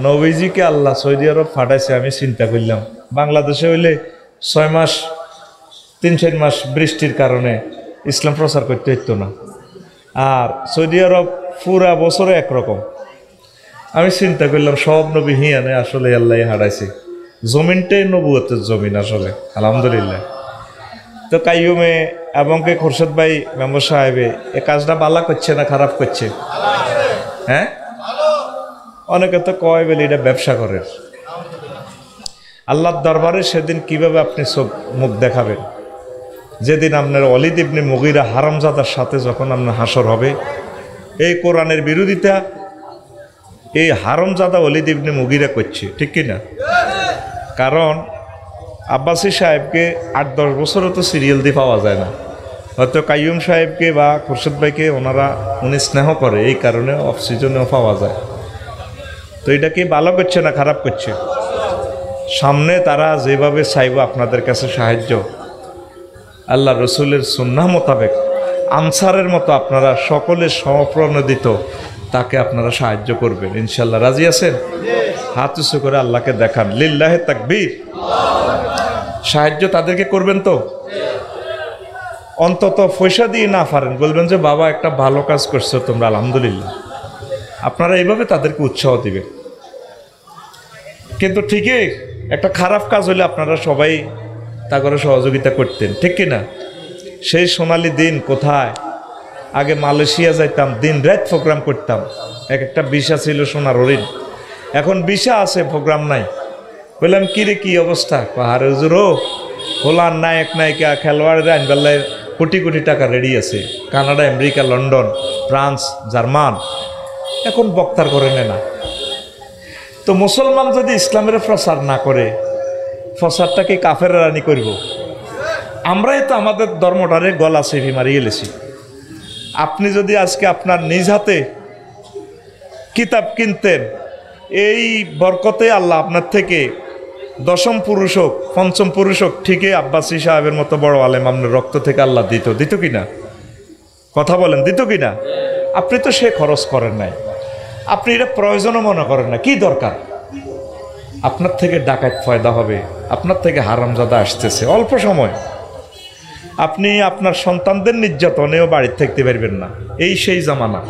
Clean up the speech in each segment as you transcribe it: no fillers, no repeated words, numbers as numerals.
নবীজিকে আল্লাহ সৌদি আরব পাঠাইছে আমি চিন্তা করলাম, বাংলাদেশে হইলে 6 মাস 3-4 মাস বৃষ্টির কারণে ইসলাম প্রচার করতে হইতো না, আর সৌদি আরব পুরা বছরে একরকম। আমি চিন্তা করলাম সব নবী হিয়ানে আসলে আল্লাহ হারাইছে, জমিনটাই নবুয়তের জমিন আসলে, আলহামদুলিল্লাহ। তো কাইয়ুমে এবং কে খোরশেদ ভাই মেম্বার সাহেবে এ কাজটা বালা করছে না খারাপ করছে? হ্যাঁ, অনেকে তো কয় বলে এটা ব্যবসা করে। আল্লাহর দরবারে সেদিন কিভাবে আপনি সব মুখ দেখাবেন? যেদিন আপনার ওয়ালিদ ইবনে মুগীরা হারামজাদার সাথে যখন আপনার হাসর হবে, এই কোরআনের বিরোধিতা এই হারামজাদা ওয়ালিদ ইবনে মুগীরা করছে, ঠিক কিনা? কারণ আব্বাসী সাহেবকে 8-10 বছরও তো সিরিয়াল দিয়ে পাওয়া যায় না, হয়তো কাইয়ুম সাহেবকে বা খোরশেদ ভাইকে উনি স্নেহ করে, এই কারণে অফ সিজনেও পাওয়া যায়। তো এটা কি ভালো করছে না খারাপ করছে? সামনে তারা যেভাবে চাইব আপনাদের কাছে সাহায্য, আল্লাহ রসুলের সুন্নাহ মোতাবেক আনসারের মতো আপনারা সকলে সমপ্রণোদিত তাকে আপনারা সাহায্য করবেন ইনশাল্লাহ। রাজি আছেন? হাত উঁচু করে আল্লাহকে দেখান, লিল্লাহে তাকবীর। সাহায্য তাদেরকে করবেন তো? অন্তত পয়সা দিয়ে না পারেন, বলবেন যে বাবা একটা ভালো কাজ করছো তোমরা, আলহামদুলিল্লাহ। আপনারা এইভাবে তাদেরকে উৎসাহ দিবেন। কিন্তু ঠিকই একটা খারাপ কাজ হলে আপনারা সবাই তা করে সহযোগিতা করতেন, ঠিক কিনা? সেই সোনালি দিন কোথায়? আগে মালয়েশিয়া যাইতাম, দিন রাত প্রোগ্রাম করতাম, একটা ভিসা ছিল সোনার হরিণ। এখন ভিসা আছে, প্রোগ্রাম নাই। বললাম কিরে কি অবস্থা? পাহাড়ে হুজুরো হোলার নায়ক নায়িকা খেলোয়াড়রা আইনবাল্লায় কোটি কোটি টাকা রেডি আছে, Canada, America, London, France, German. এখন বক্তার করে না। তো মুসলমান যদি ইসলামের প্রচার না করে, প্রচারটাকে কাফের রানি করব? আমরাই তো আমাদের ধর্মটারে গলা চেপে মারিয়ে গেছি। আপনি যদি আজকে আপনার নিজ হাতে কিতাব কিনতেন, এই বরকতে আল্লাহ আপনার থেকে 10ম পুরুষ হোক 5ম পুরুষ হোক, ঠিকই আব্বাসী সাহেবের মতো বড় আলেম আপনার রক্ত থেকে আল্লাহ দিত কিনা? কথা বলেন, দিত কিনা? আপনি তো সে খরচ করেন নাই, আপনি এটা প্রয়োজনও মনে করেন না। কি দরকার? আপনার থেকে ডাকাত ফয়দা হবে, আপনার থেকে হারামজাদা আসতেছে অল্প সময়, আপনি আপনার সন্তানদের নির্যাতনেও বাড়িতে থাকতে পারবেন না। এই সেই জামানা।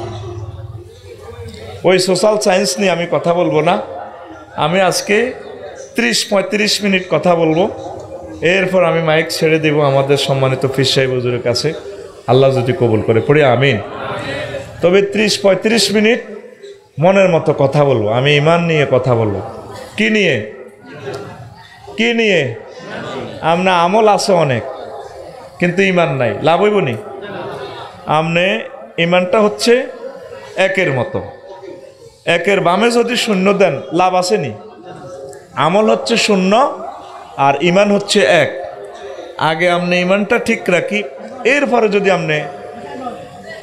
ওই সোশ্যাল সায়েন্স নিয়ে আমি কথা বলবো না। আমি আজকে 30-35 মিনিট কথা বলবো, এরপর আমি মাইক ছেড়ে দেব আমাদের সম্মানিত পীর সাহেব হুজুরের কাছে, আল্লাহ যদি কবুল করে, পড়ি আমিন। তবে 30-35 মিনিট মনের মতো কথা বলবো। আমি ঈমান নিয়ে কথা বলবো। কি নিয়ে? কি নিয়ে? আমরা আমল আছে অনেক, কিন্তু ঈমান নাই, লাভ হইব নি? আমনে ঈমানটা হচ্ছে 1-এর মতো, 1-এর বামে যদি 0 দেন লাভ আছে নি? আমল হচ্ছে 0 আর ঈমান হচ্ছে 1। আগে আপনি ঈমানটা ঠিক রাখি, এরপরে যদি আপনি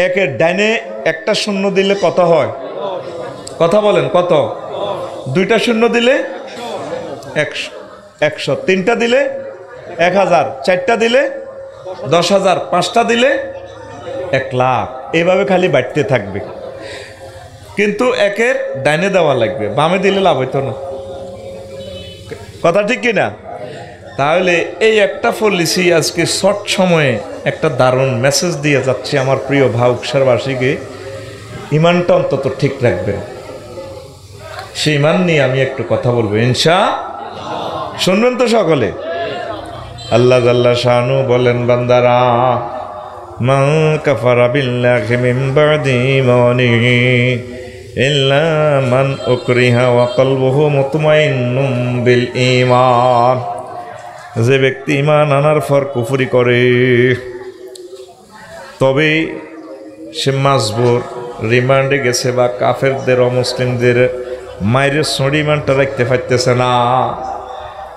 1-এর ডাইনে একটা 0 দিলে কত হয়? কথা বলেন, কত? 2টা 0 দিলে 100, 3টা দিলে 1000, 4টা দিলে 10,000, 5টা দিলে 1 লাখ। এভাবে খালি বাড়তে থাকবে, কিন্তু 1-এর ডাইনে দেওয়া লাগবে, বামে দিলে লাভ হইতো না। কথা ঠিক কিনা? তাহলে এই একটা পলিসি আজকে শর্ট সময়ে একটা দারুণ মেসেজ দিয়ে যাচ্ছে আমার প্রিয় ভাউকসারবাসীকে। ঈমানটা অন্তত ঠিক রাখবেন। সেই ঈমান নিয়ে আমি একটু কথা বলবো ইনশাআল্লাহ। শুনবেন তো সকলে? আল্লাহ জাল্লা শানু বলেন, বান্দারা মান কাফারা বিল্লাহি মিন বাদি ঈমানিহি ইল্লা মান উকরিহা ওয়া কলবুহু মুতমাইন্নুম বিল ঈমান। যে ব্যক্তি ঈমান আনার পর কুফরি করে, তবে সে মাজবুর, রিমান্ডে গেছে, বা কাফেরদের অমুসলিমদের মায়ের সড়ি ঈমানটা রাখতে পারতেছে না,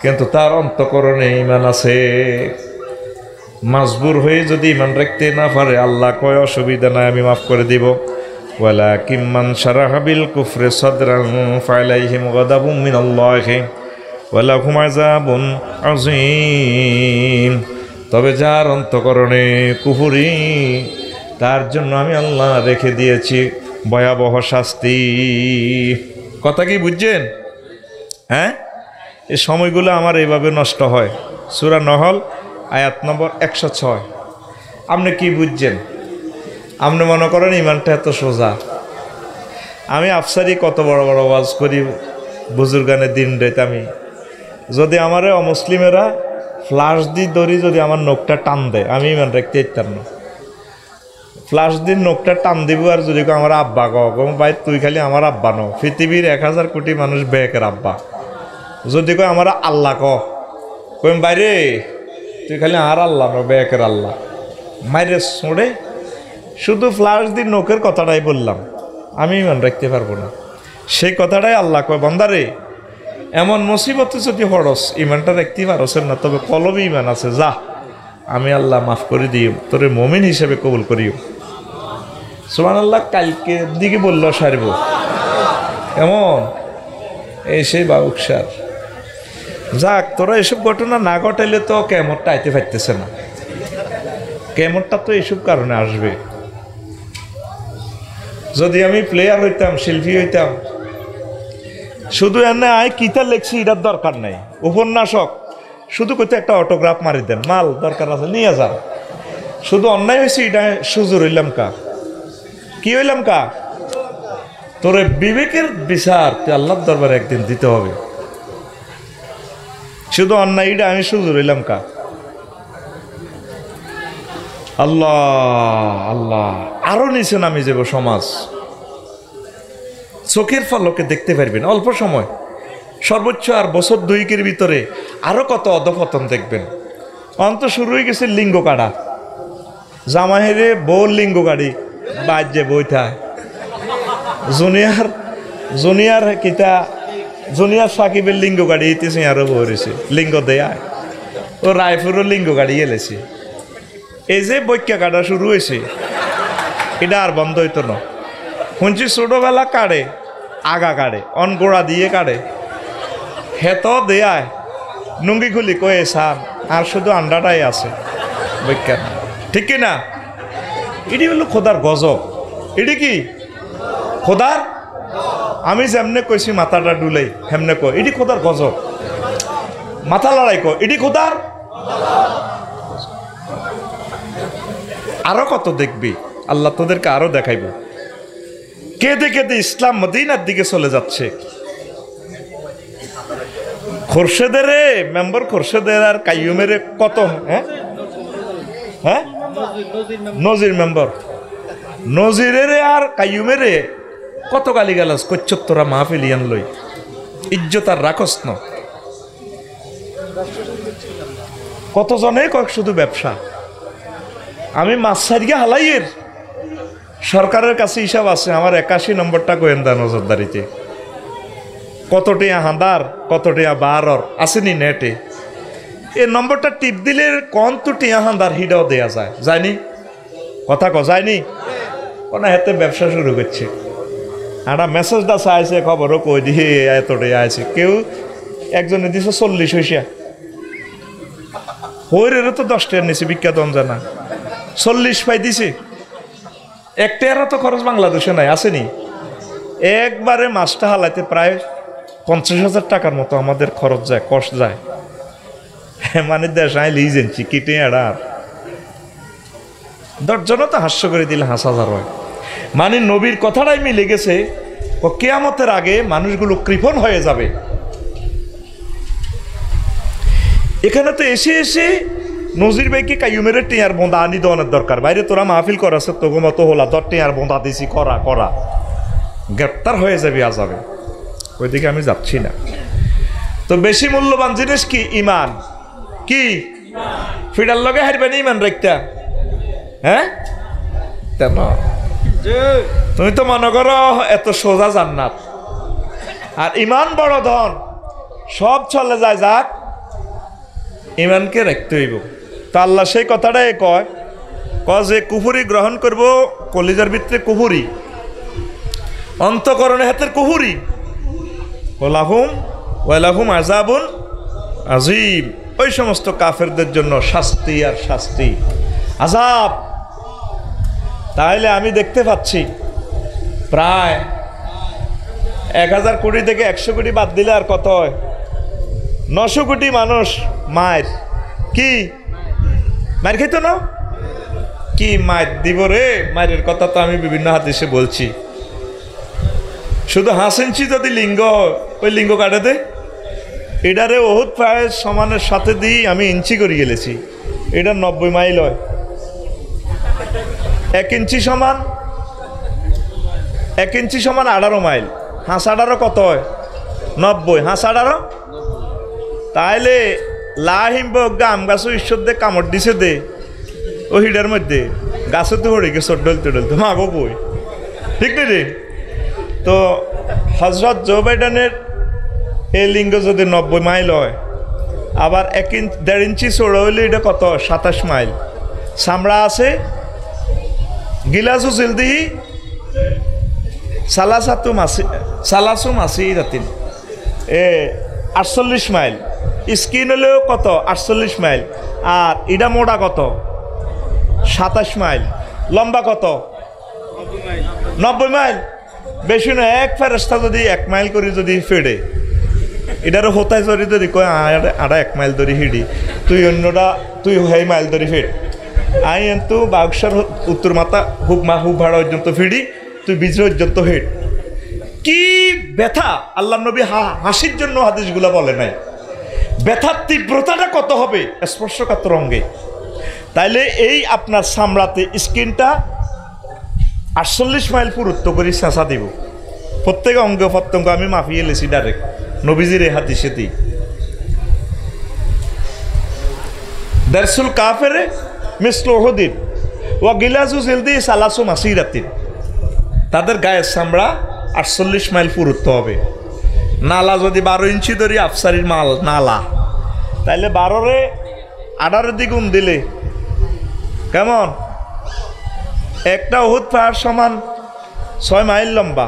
কিন্তু তার অন্তঃকরণে ঈমান আছে। মাজবুর হয়ে যদি ঈমান রাখতে না পারে, আল্লাহ কয় অসুবিধা নাই, আমি মাফ করে দিব। ওয়ালাকিন মান শারাহা বিল কুফরি সাদরান ফালাইহিম গাদাবুম মিনাল্লাহি ওয়া লাহুম আযাবুন আযীম। তবে যার অন্তঃকরণে কুফরি, তার জন্য আমি আল্লাহ রেখে দিয়েছি ভয়াবহ শাস্তি। কথা কি বুঝছেন? হ্যাঁ, এই সময়গুলো আমার এইভাবে নষ্ট হয়। সূরা নহল আয়াত নম্বর 106। আপনি কি বুঝছেন? আপনি মনে করেন ইমানটা এত সোজা। আমি আফসারি কত বড় বড় ওয়াজ করি, বুজুর্গানের দিন রেত। আমি যদি আমারে অমুসলিমেরা ফ্লাশ দিয়ে ধরি, যদি আমার নখটা টান দেয়, আমি ইমান রাখতে পারতাম না। ফ্লাশ দিয়ে নখটা টান দিব, আর যদি আমার আব্বা কম ভাই তুই খালি আমার আব্বা ন, পৃথিবীর 1000 কোটি মানুষ বেকের আব্বা। যদি কয় আমার আল্লাহ কম বাইরে তুই খালি আর আল্লাহ ন, বেকের আল্লাহ। মাইরে ছোঁড়ে শুধু ফ্লাশ দিয়ে নখের কথাটাই বললাম, আমি ইমান রাখতে পারবো না। সেই কথাটাই আল্লাহ কয়, বান্দারে এমন মুসিবতে যদি হরস ইমানটা রাখতে পারছেন না, তবে কলবে ইমান আছে, যা আমি আল্লাহ মাফ করে দিও, তোরে মুমিন হিসেবে কবুল করিও। সুবহানাল্লাহ। কালকে দিকে বলল সারব এমন এই সেই বাউকসার। যাক, তোরা এসব ঘটনা না ঘটাইলে তো কেমনটা আইতে পারতেছে না। কেমনটা তো এইসব কারণে আসবে। যদি আমি প্লেয়ার হইতাম, শিল্পী হইতাম, শুধু এনে আয় কিতা লেখছি এটার দরকার নাই। উপন্যাসক শুধু কইতে একটা অটোগ্রাফ মারি দেন, মাল দরকার আছে নিয়ে যান। শুধু অন্যায় হয়েছে এটা সুজুর হইলাম কা, কি হইলাম কা? তোরে বিবেকের বিচার তুই আল্লাহর দরবারে একদিন দিতে হবে। শুধু অন্যায় এটা আমি সুজুর হইলাম কা? আল্লাহ আল্লাহ, আরো নিচে নামি যাব সমাজ। চোখের ফলকে দেখতে পারবেন অল্প সময়, সর্বোচ্চ আর বছর 2 ভিতরে আরো কত অধপতন দেখবেন। অন্ত শুরু হয়ে গেছে লিঙ্গ কাড়া। জামাহেরে বউর লিঙ্গ গাড়ি বাজ্যে বইথায়, জুনিয়র কিতা জুনিয়র সাকিবের লিঙ্গ গাড়ি ইতেছে, আরো বইছে লিঙ্গ দেয়। ও রায়পুরও লিঙ্গ গাড়ি এলেছে। এই যে বৈক্যা কাটা শুরু হয়েছে, এটা আর বন্ধ হইতো না। শুনছি ছোটবেলা কাড়ে, আগা কাড়ে, অনগোড়া দিয়ে কাড়ে, হেত দেয়ায় নুঙ্গি খুলি কয়ে সান, আর শুধু আন্ডাটাই আছে বৈক্যা। ঠিক কি না? এটি হলো খোদার গজব। এটি কি খোদার? আমি যেমনে কইছি মাথাটা ডুলাই হেমনে কয় এটি খোদার গজব। মাথা লড়াই কয় এটি খোদার। আরো কত দেখবি, আল্লাহ তোদেরকে আরো দেখাইব। কেঁদে কেঁদে ইসলাম মদিনার দিকে চলে যাচ্ছে। খোরশেদের মেম্বার, খোরশেদের আর কাইয়ুমের কত, হ্যাঁ হ্যাঁ নজির মেম্বার, নজিরের আর কাইয়ুমের কত গালি গালাস করছ তোরা মাহফিল ইয়ান লই, ইজ্জত আর রাখস ন। কতজনে কয়েক শুধু ব্যবসা। আমি মাছ সারিয়ে হালাইয়ের সরকারের কাছে হিসাব আছে, আমার 81 নম্বরটা গোয়েন্দা নজরদারিতে। কতটিয়া হাঁদার, কতটিয়া বারর আসেনি নেটে। এই নম্বরটা টিপ দিলে কন তো টিয়া হাঁদার হিডাও দেয়া যায়, যায়নি? কথা যায়নি? কোন হাতে ব্যবসা শুরু করছে। একটা মেসেজটা চাইছে, খবরও কই দিয়ে এতটাই আছে। কেউ একজনে দিছে 40 হইসা, হইরেরও তো 10 টাকার নিচে বিখ্যাত জানা 40 পাই দিছে। 1 টাকারও তো খরচ বাংলাদেশে নাই, আসেনি? একবারে মাছটা হালাইতে প্রায় 50,000 টাকার মতো আমাদের খরচ যায়, কষ্ট যায়। মানে দেশ আই লিজেনছি কিটে আর 10 জনও তো হাস্য করে দিলে 5,000 হয়। মানে নবীর কথাটাই মিলে গেছে, কিয়ামতের আগে মানুষগুলো কৃপণ হয়ে যাবে। এখানে তো এসে এসে নজির ভাইকে কাইয়ুমের টিয়ার বোঁদা আনি দেওয়ানোর দরকার। বাইরে তোরা মাহফিল করাছে তো মতো হলা, তোর টিয়ার বোঁদা দিছি, করা করা গ্রেপ্তার হয়ে যাবে, আজাবে। ওইদিকে আমি যাচ্ছি না। তো বেশি মূল্যবান জিনিস কি? ইমান। কি ফিডার লগে হারবেন ইমান রাখতা? হ্যাঁ, তুমি তো মনে করো এত সোজা জান্নাত, আর ইমান বড় ধন, সব চলে যায়। যাক, ইমানকে রাখতে হইব। তা আল্লাহ সেই কথাটাই কয় যে কুফুরি গ্রহণ করব, কলিজার ভিতরে কুফুরি, অন্তঃকরণে হাতের কুফুরি। ওয়ালাহুম আযাবুন আযীম। ওই সমস্ত কাফেরদের জন্য শাস্তি আর শাস্তি, আযাব। তাহলে আমি দেখতে পাচ্ছি প্রায় 1000 কোটি থেকে 100 কোটি বাদ দিলে আর কত হয়? 900 কোটি মানুষ মায়ের কি মায়ের খেত না? কি মায়ের দিব রে? মায়ের কথা তো আমি বিভিন্ন হাদিসে বলছি। শুধু 5 ইঞ্চি যদি লিঙ্গ, ওই লিঙ্গ কাটে দে, এটারে ওহুদ পাহাড়ের সমানের সাথে দিয়ে আমি ইঞ্চি করে গেলেছি। এটা 90 মাইল হয়। 1 ইঞ্চি সমান 18 মাইল। হাঁস 18 কত হয়? 90। হাঁস 18, তাইলে লাহিম আম গাছও ঈশ্বর দে কামড় দিছে দে ও হিডার মধ্যে গাছে তো হরে গেছে ডলতে ডলতে মাগো বই, ঠিক না রে? তো হজরত জো বাইডেনের এই লিঙ্গ যদি 90 মাইল হয়, আবার 1.5 ইঞ্চি চড়া হইলে এটা কত? 27 মাইল। চামড়া আছে গিলাসু জিলদিহি সালাসু মাসি রাতিন 48 মাইল। স্কিন হলেও কত? 48 মাইল। আর এটা মোটা কত? 27 মাইল। লম্বা কত? 90 মাইল। বেশি নয়। এক ফেরেস্তা যদি 1 মাইল করে যদি ফেড়ে, এটারও হতায় ধরি যদি কয় আড়া 1 মাইল ধরে হিডি, তুই অন্যটা তুই সেই মাইল ধরে ফের। আই কিন্তু বাক্সার উত্তর মাথা হুব ভাড়া পর্যন্ত ফিডি, তুই বিজয় পর্যন্ত হেট। কি ব্যথা! আল্লাহ নবী হাসির জন্য হাদিসগুলা বলে নাই। ব্যথার তীব্রতাটা কত হবে স্পর্শকাতর অঙ্গে। তাইলে এই আপনার চামড়াতে স্কিনটা 48 মাইল পুরুত্ব করে চেঁচা দিব। প্রত্যেক অঙ্গ প্রত্যঙ্গ আমি মাফিয়ে লেছি ডাইরেক্ট নবীজির এই হাদিসে দিই। দারসুল কাফেরে মিসলু উহুদিন ওয়া গিলাসু জিলদি সালাসু মাসিরাতিন। তাদের গায়ের চামড়া 48 মাইল পুরুত্ব হবে। নালা যদি 12 ইঞ্চি ধরি আফসারির মাল নালা, তাইলে 12-রে 18 দ্বিগুণ দিলে কেমন? একটা উহুদ পাহাড় সমান 6 মাইল লম্বা।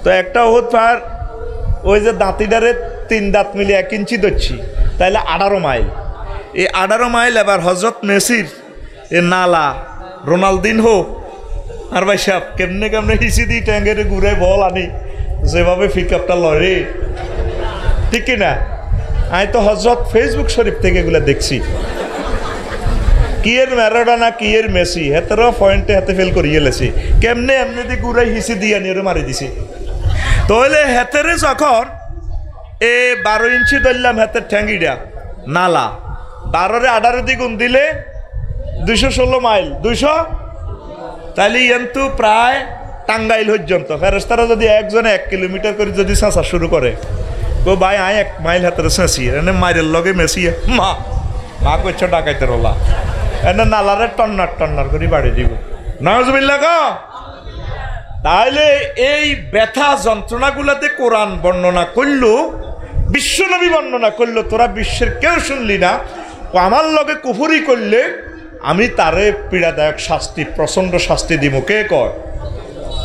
তো একটা উহুদ পাহাড় ওই যে দাঁতিডারে 3 দাঁত মিলে 1 ইঞ্চি ধরছি, তাইলে 18 মাইল। এই 18 মাইল এবার হজরত মেসির এ নালা রোনালদিনহো আর ভাই সাহেব কেমনে কেমনে হিসি দিই ট্যাঙ্গের ঘুরে বল আনি যেভাবে পিক আপটা লড়ে, ঠিক কিনা? আমি তো হজরত ফেসবুক শরীফ থেকে এগুলো দেখছি। কি এর ম্যারাডোনা কি এর মেসি হেতেরও পয়েন্টে হাতে ফেল করিয়ে লেছি। কেমনে এমনি দিয়ে ঘুরাই হিসি দিয়ে নিয়ে মারি দিছি। তাহলে হেতেরে যখন 12 ইঞ্চি ধরলাম হাতের ঠ্যাঙ্গিটা নালা, 12-রে 18 দ্বিগুণ দিলে 216 মাইল। 200, তাহলে কিন্তু প্রায় টাঙ্গাইল পর্যন্ত। ফেরেস্তারা যদি একজনে 1 কিলোমিটার করে যদি চেঁচা শুরু করে, ও ভাই আয় 1 মাইল হাতের চেঁচি এনে মাইরের লগে মেসি মা করছো ডাকাইতে রোলা এনে নালারে টন্নার করে বাড়ি দিব। নাউজুবিল্লাহ ক। তাহলে এই ব্যথা যন্ত্রণাগুলাতে কোরআন বর্ণনা করলো, বিশ্বনবী বর্ণনা করলো, তোরা বিশ্বের কেউ শুনলি না। আমার লগে কুফরি করলে আমি তারে পীড়াদায়ক শাস্তি, প্রচন্ড শাস্তি দিব। কে কয়?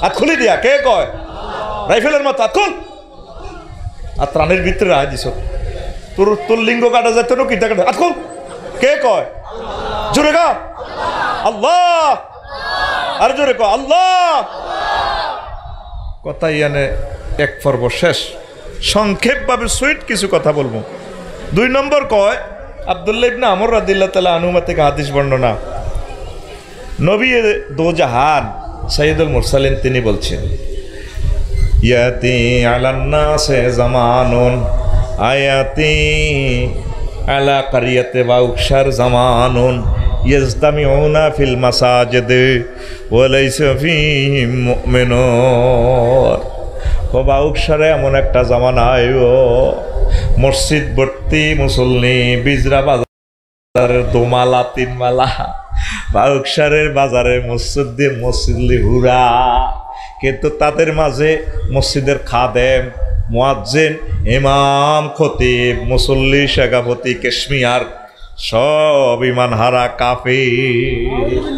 হাত খুলি দিয়া কে কয়? রাইফেলের মতো হাত খুল। আর ত্রাণের ভিতরে রায় দিস তোর লিঙ্গ কাটা যায় তোর কিটা কাটা। হাত খুল। কে কয়? জোরে গা আল্লাহ। আর জোরে কয় আল্লাহ। কথা ইয়ানে 1 পর্ব শেষ। সংক্ষেপভাবে সুইট কিছু কথা বলবো। 2 নম্বর কয় আব্দুল্লাহ ইবনে আমর রাদিয়াল্লাহু তাআলা আনহু থেকে হাদিস বর্ণনা, নবী দো জাহান সাইয়্যিদুল মুরসালিন তিনি বলছেন, ইয়াতি আলান নাসে জামানুন আয়াতি আলা কারিয়াতে বাউকশার জামানুন ইয়াজতামিউনা ফিল মাসাজিদ ওয়া লাইসা ফীহিম মুমিনুন। বাউকশারে এমন একটা জামানা আইও মসজিদ ভর্তি মুসল্লি, বিজরা বাজারের 2 মালা 3 মালা, বাউকশারের বাজারে মসজিদ হুরা, কিন্তু তাদের মাঝে মসজিদের খাদেম, মুয়াজ্জিন, ইমাম, খতিব, মুসল্লি, শেখাপতি, কেশমিয়ার সব ইমান হারা কাফির।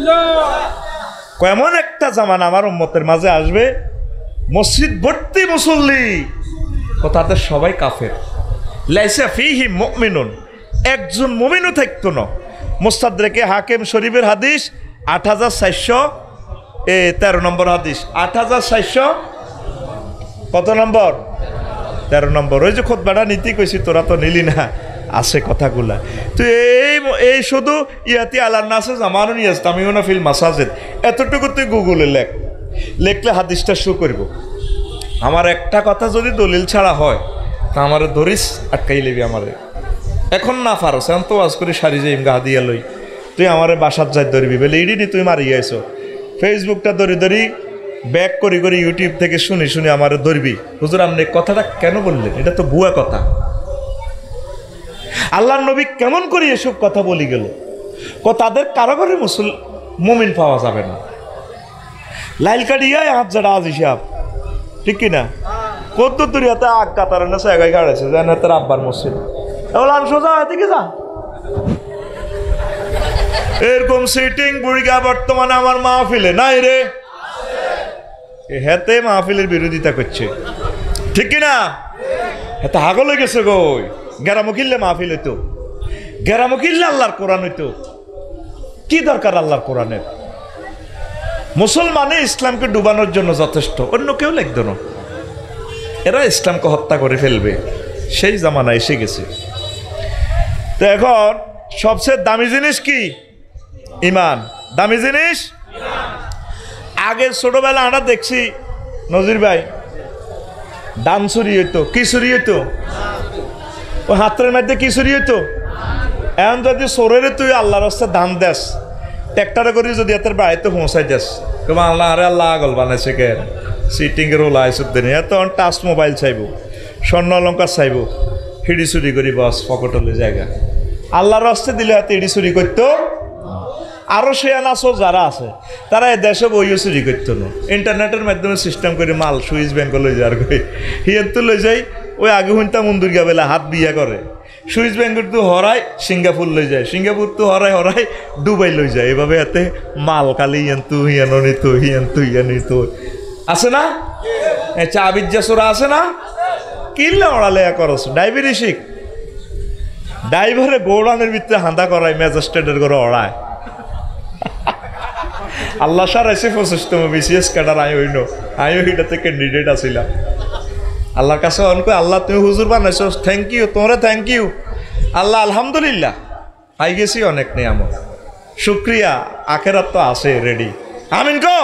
কেমন একটা জামানা আমার উম্মতের মাঝে আসবে, মসজিদ ভর্তি মুসল্লি ও তাদের সবাই কাফের। লাইসা ফীহি মুমিনুন, একজন মুমিনও থাকতো না। মুস্তাদরেকে হাকিম শরীফের হাদিস 8413 নম্বর হাদিস, 8400 কত নম্বর? 13 নম্বর। ওই যে খুতবাটা নীতি কইছি, তোরা তো নিলি না, আছে কথাগুলা। তো এই শুধু ইয়াতি আলার নাসে জামানুন ইয়াস্তামিউনা ফিল মাসাজিদ, এতটুকু তুই গুগলে লেখলে হাদিসটা শো করব। আমার একটা কথা যদি দলিল ছাড়া হয় তা আমারে ধরিস, আটকাই লেবি আমারে। এখন না পারস, এখন তো আজ করি সারি যাইম গা দিয়া লই, তুই আমারে বাসাত যাই ধরবি বলে ইডিনি তুই মারি আইছো। ফেসবুকটা ধরি ব্যাক করি ইউটিউব থেকে শুনি আমারে ধরবি। হুজুর আপনি কথাটা কেন বললেন? এটা তো ভুয়া কথা। আল্লাহর নবী কেমন করে এসব কথা বলি গেল? তাদের কারো ঘরে মুমিন পাওয়া যাবে না। লাইল কাটিয়ায় হাত জাড়া আজ হিসাব, ঠিক কিনা? কত দূর হাতে আগ কাতার না জায়গায় গাড়াইছে যেন তার আব্বার মসজিদ। এবার সোজা দিকে যা, এরকম সিটিং বুড়িগা বর্তমানে আমার মাহফিলে নাই রে। হেতে মাহফিলের বিরোধিতা করছে, ঠিক কিনা? হেতে হাগল হয়ে গেছে গো। গেরামো কিনলে মাহফিল হইতো, গেরামো কিনলে আল্লাহর কোরআন হইতো। কি দরকার আল্লাহর কোরআনের? মুসলমানে ইসলামকে ডুবানোর জন্য যথেষ্ট, অন্য কেউ লিখত না। এরা ইসলামকে হত্যা করে ফেলবে, সেই জামানা এসে গেছে। তো এখন সবচেয়ে দামি জিনিস কি? ইমান। দামি জিনিস। আগে ছোটবেলা আমরা দেখছি নজির ভাই, দান চুরি হইতো। কি চুরি হইতো? ও হাতের মধ্যে কি চুরি হইতো? এখন যদি চোরের তুই আল্লাহর রাস্তায় দান দেস, ট্যাক্টারে করে যদি এতের বাড়িতে পৌঁছাই দেস, তোমার আল্লাহ আরে আল্লাহ আগল বানাইছে কেন? সিটিংয়ের ওলা আইসুদ্দিন এত টাচ মোবাইল চাইব, স্বর্ণ অলঙ্কার চাইব, হিড়ি চুরি করি বস পকেটলে জায়গা। আল্লাহর রাস্তায় দিলে হাতে হিড়ি চুরি করতো। আরও সে আনাচর যারা আছে তারা এ দেশে বইও চুরি করতো না। ইন্টারনেটের মাধ্যমে সিস্টেম করে মাল সুইচ ব্যাংকে লই যাওয়ার করে হিয়ার তো লই যাই। ওই আগে শুনতাম মন্দুর্গা বেলা হাত বিয়া করে, সুইচ ব্যাংকের তো হরাই সিঙ্গাপুর লই যায়, সিঙ্গাপুর তো হরাই ডুবাই লই যায়। এভাবে এতে মাল কালি ইয়ান্তু হিয়ানো নিত, হিয়ান্তু হিয়া নিত, আছে না? চা বিজ্জাসোরা আছে না? কিনলে ওড়ালে করস ডাইভারি শিখ, ড্রাইভারে গৌড়ানের ভিতরে হাঁদা করায়, ম্যাজিস্ট্রেটের করে ওড়ায়। আল্লাহ সার এসে 25তম বিসিএস ক্যাডার আইও এটাতে ক্যান্ডিডেট আসিলাম। আল্লাহর কাছে অনক আল্লাহ তুমি হুজুর বানাইছো, থ্যাংক ইউ, তোমরা থ্যাংক ইউ। আল্লাহ আলহামদুলিল্লাহ পাই গেছি অনেক নিয়ামত, শুক্রিয়া। আখেরাত তো আছে রেডি। আমিন কো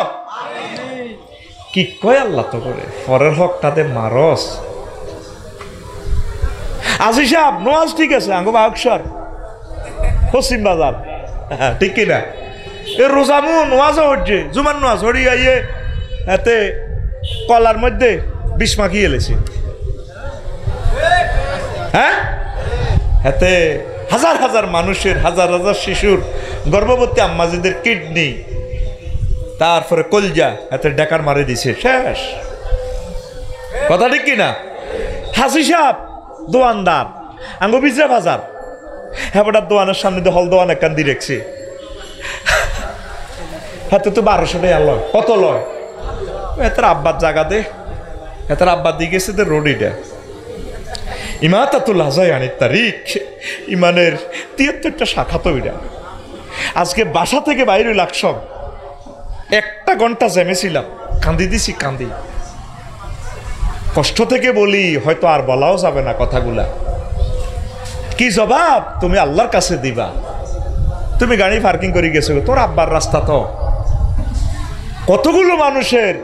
কি কয় আল্লাহ তো করে পরের হকটাতে মারস। আজি সাহেব নোয়াজ ঠিক আছে, আঙ্গো বাহকসর পশ্চিম বাজার, ঠিক কিনা? এ রোজামু নোয়াজও হচ্ছে, জুমার নোয়াজ হরি আইয়ে এতে কলার মধ্যে বিষ মাখিয়ে এলেছে। হ্যাঁ, এতে হাজার হাজার মানুষের, হাজার হাজার শিশুর, গর্ভবতী আম্মাজিদের কিডনি, তারপরে কলজা এতে ডেকার মারে দিছে, শেষ কথা, ঠিক কিনা? হাসি সাহেব দোয়ানদার, আঙ্গো বিজরা বাজার, হ্যাঁ দোয়ানের সামনে দিয়ে হল দোয়ান একখান দিয়ে রেখছে। হাতে তো 1200 টাকা লয়, কত লয়? এতার আব্বার জায়গা দে, এতার আব্বার দিয়ে গেছে তো রোডিটা ইমাতাতুল হাজায়ানির তারিখ, ইমানের 73টা শাখা তো এটা। আজকে বাসা থেকে বাইরে লাগসম, 1 ঘন্টা জেমেছিলাম, কান্দি দিছি, কান্দি কষ্ট থেকে বলি, হয়তো আর বলাও যাবে না কথাগুলা। কি জবাব তুমি আল্লাহর কাছে দিবা? তুমি গাড়ি পার্কিং করে গেছো, তোর আব্বার রাস্তা তো, কতগুলো মানুষের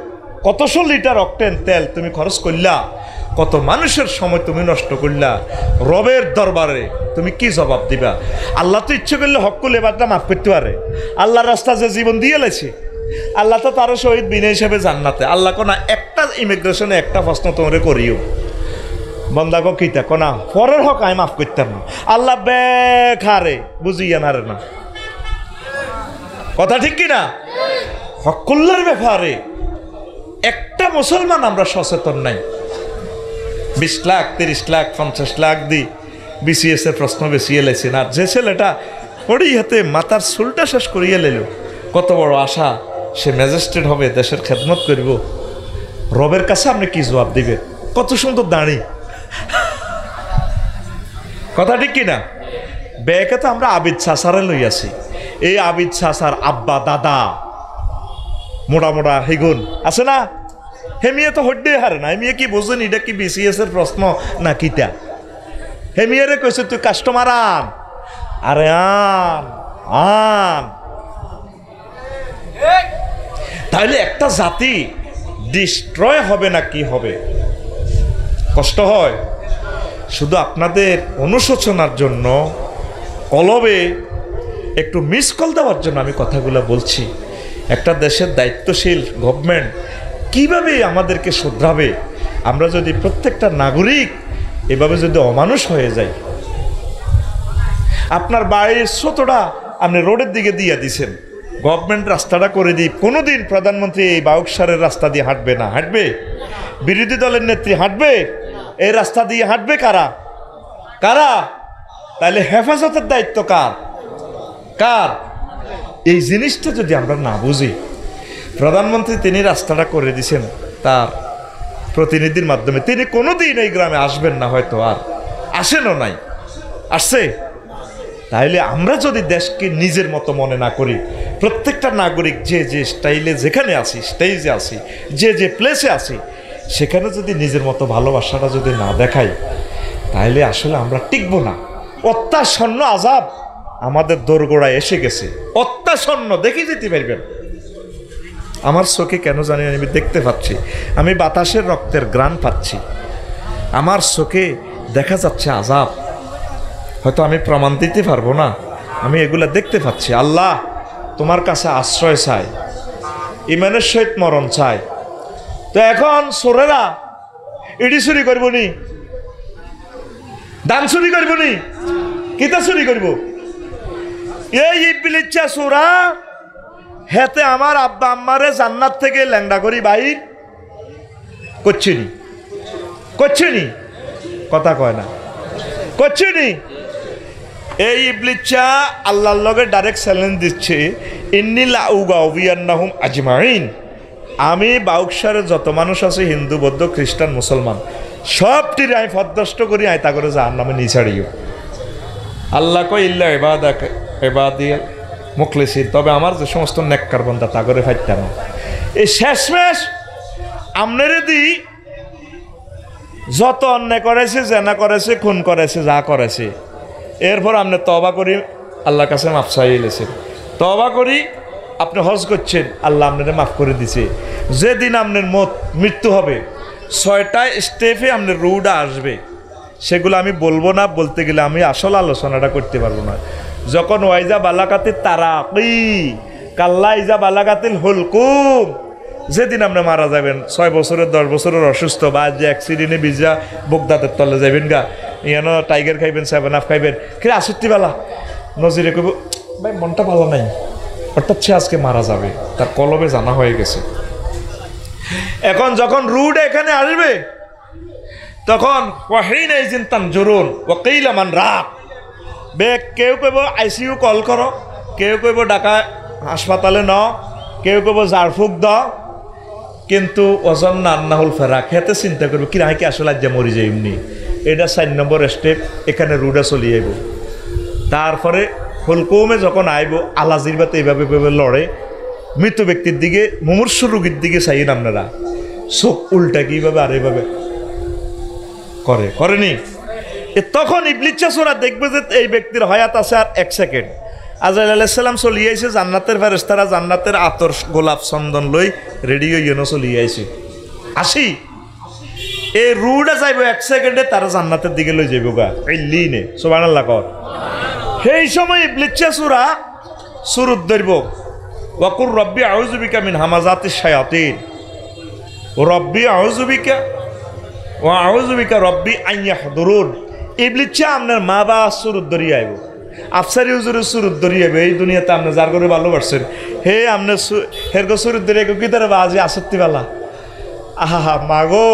কতশো লিটার অক্টেন তেল তুমি খরচ করলা, কত মানুষের সময় তুমি নষ্ট করলা, রবের দরবারে তুমি কি জবাব দিবা? আল্লাহ তো ইচ্ছে করলে হকুল এবারটা মাফ করতে পারে। আল্লাহর রাস্তা যে জীবন দিয়ে লেছে, আল্লাহ তো তারও শহীদ বিনা হিসেবে জান্নাতে। আল্লাহ কোনা একটা ইমিগ্রেশনে একটা প্রশ্ন তোমরা করিও, বন্দা গো কিতা কোনা পরের হক আমি মাফ করতাম না, আল্লাহ বেখারে বুঝিয়া না রে না, কথা ঠিক কিনা? হকুল্লার ব্যাপারে একটা মুসলমান আমরা সচেতন নাই। 20 লাখ 30 লাখ 50 লাখ দি বিসিএস এর প্রশ্ন বেশি এলেছেন, আর যে ছেলেটা ওরই হাতে মাথার চুলটা শেষ করিয়ে লেল, কত বড় আশা, সে ম্যাজিস্ট্রেট হবে, দেশের খেদমত করব, রবের কাছে আপনি কি জবাব দিবেন? কত সুন্দর দাঁড়ি, কথা ঠিক কিনা? ব্যাকে তো আমরা আবিদ চাচারে লইয়াছি, এই আবিদ চাচার আব্বা দাদা মোটা মোটা হিগুন আছে না, হেমিয়ে তো হড্ডে হারে না, হেমিয়ে কি বোঝেন এটা কি বিসিএস এর প্রশ্ন না কিটা? হেমিয়ারে কইছে তুই কাস্টমার আন, আরে আন আন। তাহলে একটা জাতি ডিস্ট্রয় হবে না কি হবে? কষ্ট হয়। শুধু আপনাদের অনুশোচনার জন্য, কলবে একটু মিস কল দেওয়ার জন্য আমি কথাগুলো বলছি। একটা দেশের দায়িত্বশীল গভর্নমেন্ট কিভাবে আমাদেরকে শুধরাবে? আমরা যদি প্রত্যেকটা নাগরিক এভাবে যদি অমানুষ হয়ে যায়, আপনার বাড়ির ছোটটা আপনি রোডের দিকে দিয়ে দিছেন, গভর্নমেন্ট রাস্তাটা করে দিই, কোনোদিন প্রধানমন্ত্রী এই বাউকসারের রাস্তা দিয়ে হাঁটবে না। হাঁটবে? বিরোধী দলের নেত্রী হাঁটবে? এই রাস্তা দিয়ে হাঁটবে কারা? কারা? তাহলে হেফাজতের দায়িত্ব কার? কার? এই জিনিসটা যদি আমরা না বুঝি, প্রধানমন্ত্রী তিনি রাস্তাটা করে দিছেন তার প্রতিনিধির মাধ্যমে, তিনি কোনোদিন এই গ্রামে আসবেন না, হয়তো আর আসেনও নাই, আসছে। তাহলে আমরা যদি দেশকে নিজের মতো মনে না করি, প্রত্যেকটা নাগরিক যে যে স্টাইলে যেখানে আসি, স্টেজে আসি, যে যে প্লেসে আসি, সেখানে যদি নিজের মতো ভালোবাসাটা যদি না দেখাই, তাহলে আসলে আমরা টিকবো না। অত্যাসন্ন আযাব আমাদের দোরগোড়ায় এসে গেছে, অত্যাসন্ন, দেখে যেতে পারবেন। আমার চোখে কেন জানি আমি দেখতে পাচ্ছি, আমি বাতাসের রক্তের ঘ্রাণ পাচ্ছি, আমার চোখে দেখা যাচ্ছে আযাব। হয়তো আমি প্রমাণ দিতে পারবো না, আমি এগুলা দেখতে পাচ্ছি। আল্লাহ, তোমার কাছে আশ্রয় চাই, ইমানের সহিত মরণ চাই। তো এখন চোরেরা ইডি চুরি করবো নি, দান চুরি করবো নি, কিতা চুরি করবো? এই ইবলিচ্ছা চোরা হেতে আমার আব্বা আম্মারে জান্নাত থেকে ল্যাংডা করি বাইর করছে নি, করছে নি, কথা কয় না, করছে নি। এই ইবলিচ্ছা আল্লাহর লগে ডাইরেক্ট চ্যালেঞ্জ দিচ্ছে, ইন্নী লাউগাউবিয়ান্নাহুম আজমাইন, আমি বাউকসারে যত মানুষ আছে, হিন্দু বৌদ্ধ খ্রিস্টান মুসলমান, সবটির আমি ফদ্দষ্ট করি, আয় তা করে জাহান্নামে নিছাড়িও। আল্লাহ কয় ইল্লা ইবাদিয়াল মুখলিসিন, তবে আমার যে সমস্ত নেককার বান্দা তা করে ফাইতাম। এই শেষমেশ আমনেরে দি যত অন্যায় করেছে, জেনা করেছে, খুন করেছে, যা করেছে, এরপর আপনি তওবা করি আল্লাহর কাছে মাফ চাইলেছেন, তওবা করি আপনি হজ করছেন, আল্লাহ আপনারে মাফ করে দিছে। যেদিন আপনার মৃত্যু হবে, 6টা স্টেপে আপনার রুটা আসবে, সেগুলো আমি বলবো না, বলতে গেলে আমি আসল আলোচনাটা করতে পারবো না। যখন ওয়াইজা বালাকাতিল তারাকি কাল্লা ইজা বালাকাতিল হুলকুম, যেদিন আপনি মারা যাবেন, 6 বছরের 10 বছরের অসুস্থ, বা যে অ্যাক্সিডেন্টে ভিজা বগদাদের তলে যাবেন গা, ইয়ানো টাইগার খাইবেন, 7 আপ খাইবেন, কি 68 বেলা নজিরে কইব ভাই মনটা ভালো নাই, অর্থাৎ সে আজকে মারা যাবে, তার কলবে জানা হয়ে গেছে। এখন যখন রুড এখানে আসবে, তখন ওয়াহিনা ইজিনতান জরুন ওয়াকিলা মান রাত বে, কেউ কইব আইসিইউ কল করো, কেউ কইব ঢাকা হাসপাতালে ন, কেউ কইব জারফুক দাও, কিন্তু ওজন নান্নাহুল ফেরা খেতে চিন্তা করবো কি রায় কি আসলে আজ মরি যাই এমনি। এটা 4 নম্বর স্টেপ, এখানে রুডা চলি আইব। তারপরে হুলকুমে যখন আইব, আলাজির বাতে এইভাবে লড়ে, মৃত ব্যক্তির দিকে, মুমূর্ষু রোগীর দিকে চাইন আপনারা, চোখ উল্টা কিভাবে আর এইভাবে করেনি। তখন ইবলিচ্ছা চোরা দেখবে যে এই ব্যক্তির হায়াত আছে আর 1 সেকেন্ড। আজরাইল আলাইহিস সালাম চলিয়ে আইছে, জান্নাতের ফেরেশতারা জান্নাতের আতর গোলাপ চন্দন লই রেডি হইনো চলিয়ে আইছে, আসি এই রুডা যাইব 1 সেকেন্ডে, তারা জান্নাতের দিকে লই যাইব গা, এই লিনে সুবহানাল্লাহ কর। সেই সময় ইবলিচ্ছা চোরা সুরুত ধরব, ওয়াকুর রব্বি আউযু বিকা মিন হামাযাতিশ শায়াতিন, রব্বি আউযু বিকা ওয়া আউযু বিকা রব্বি আন ইয়াহদুরুন। ইবলিচ্ছা আপনার মা বা সুরুত ধরিয়ে আইব, আফসারি হুজুরের সুরুত ধরিয়ে আইব। এই দুনিয়াতে আপনি যার করে ভালোবাসছেন, হে আপনার হের গো সুরুত ধরিয়ে কি তারা বাজে 68 বেলা, আহা মাগো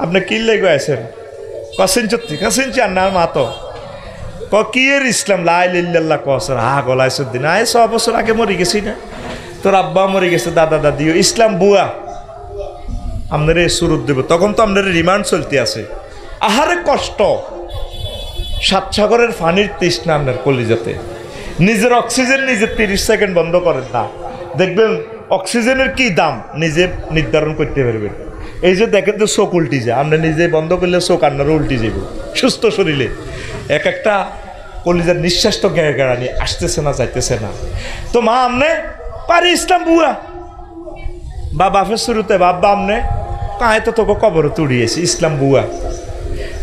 আপনি কিনলে গেছেন, কসিন চত্তি কসিনছি আন্নার মা তো কি এর ইসলাম লাইল্লাহ কসর, হা গলাইসুদ্দিন, আয় 100 বছর আগে মরে গেছি না, তোর আব্বা মরে গেছে, দাদা দাদিও, ইসলাম বুয়া, আপনার এই সুরুত দেব। তখন তো আপনার রিমান্ড চলতে আছে, আহারে কষ্ট, 7 সাগরের পানির তৃষ্ণা আপনার কলিজাতে, নিজের অক্সিজেন নিজের 30 সেকেন্ড বন্ধ করেন না, দেখবেন অক্সিজেনের কি দাম নিজে নির্ধারণ করতে পারবেন। এই যে দেখেন তো চোখ উল্টি যায়, আপনি নিজে বন্ধ করলে চোখ আপনারও উল্টি যাব সুস্থ শরীরে। এক একটা কলিজার নিঃশ্বাস তো গেড়ানি আসতেছে না যাইতেছে না। তো মা আমনে পারি ইসলাম বুয়া বা বাপের শুরুতে বাবা আমনে কাহে তো তোকে কবর তুড়িয়েছি ইসলাম বুয়া।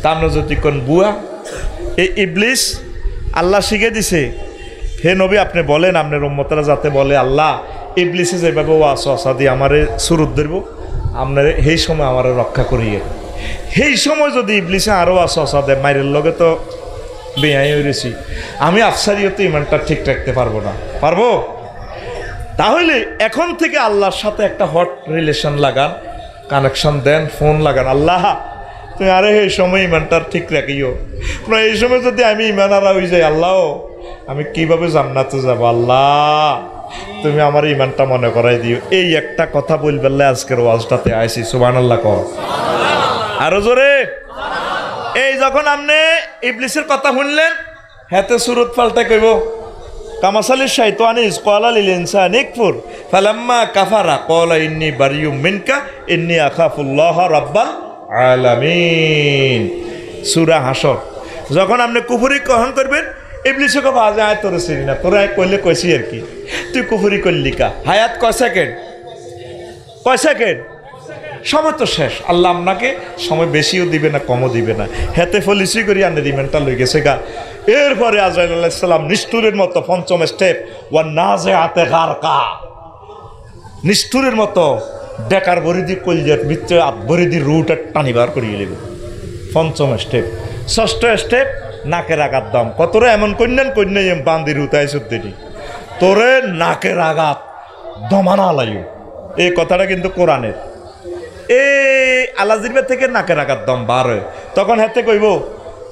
তা আমরা যদি কোন বুয়া এই ইবলিস আল্লাহ শিখে দিছে, হে নবী আপনি বলেন আপনার উম্মতরা যাতে বলে আল্লাহ ইবলিসে যেভাবে ওয়াসওয়াসা দিয়ে আমারে সুরত ধরব, আপনার সেই সময় আমার রক্ষা করিয়ে। সেই সময় যদি ইবলিসে আরও ওয়াসওয়াসা দেয়, মায়ের লগে তো বেয়াই হয়েছি, আমি আফসারিও ইমানটা ঠিক রাখতে পারবো না। পারবো? তাহলে এখন থেকে আল্লাহর সাথে একটা হট রিলেশন লাগান, কানেকশন দেন, ফোন লাগান। আল্লাহ তুমি আরে এই সময় ইমানটা ঠিক রাখিও না, এই সময় যদি আমি ইমান হারা হয়ে যাই, আল্লাহ আমি কিভাবে জান্নাতে যাব, আল্লাহ তুমি আমার ইমানটা মনে করাই দিও। এই একটা কথা বলবেন আজকের ওয়াজটাতে আইসি। সুবহানাল্লাহ কর আরো জোরে। এই যখন আপনি ইবলিসের কথা শুনলেন, হাতে সুরত পাল্টা কইব কামাসালি শাইতানি ক্বালা লিল ইনসানি ইকফুর ফালাম্মা কাফারা ক্বালা ইন্নী বারিয়ুম মিনকা ইন্নী আখাফুল্লাহ রাব্বাল আলামিন। সূরা হাসর। যখন আপনি কুফরি গ্রহণ করবেন, ইবলিসে কবে আজ আয় তোর চিনি না, তোরা কইলে কইছি আর কি, তুই কুফরি করলি কা। হায়াত কয় সেকেন্ড, কয় সেকেন্ড, সময় তো শেষ। আল্লাহ আপনাকে সময় বেশিও দিবে না কমও দিবে না, হেতে ফলিসি করি আনে রিমেন্টটা লই গেছে গা। এরপরে আজরাইল আলাইহিস সালাম নিষ্ঠুরের মতো পঞ্চম স্টেপ, ওয়া নাজিআতে গারকা, নিষ্ঠুরের মতো বেকার বরিদি কলজের ভিতরে বরিদি রুট টানিবার করিয়ে নেব, পঞ্চম স্টেপ। ষষ্ঠ স্টেপ নাকের আঘাত দাম, কতরে এমন কন্যান কন্যা বান্দির উতাই সত্যি তোরে নাকের আঘাত দমানা লাইও। এই কথাটা কিন্তু কোরআনের। এই আলাজিরবা থেকে নাকের আঘাত দম বার হয়, তখন হাতে কইব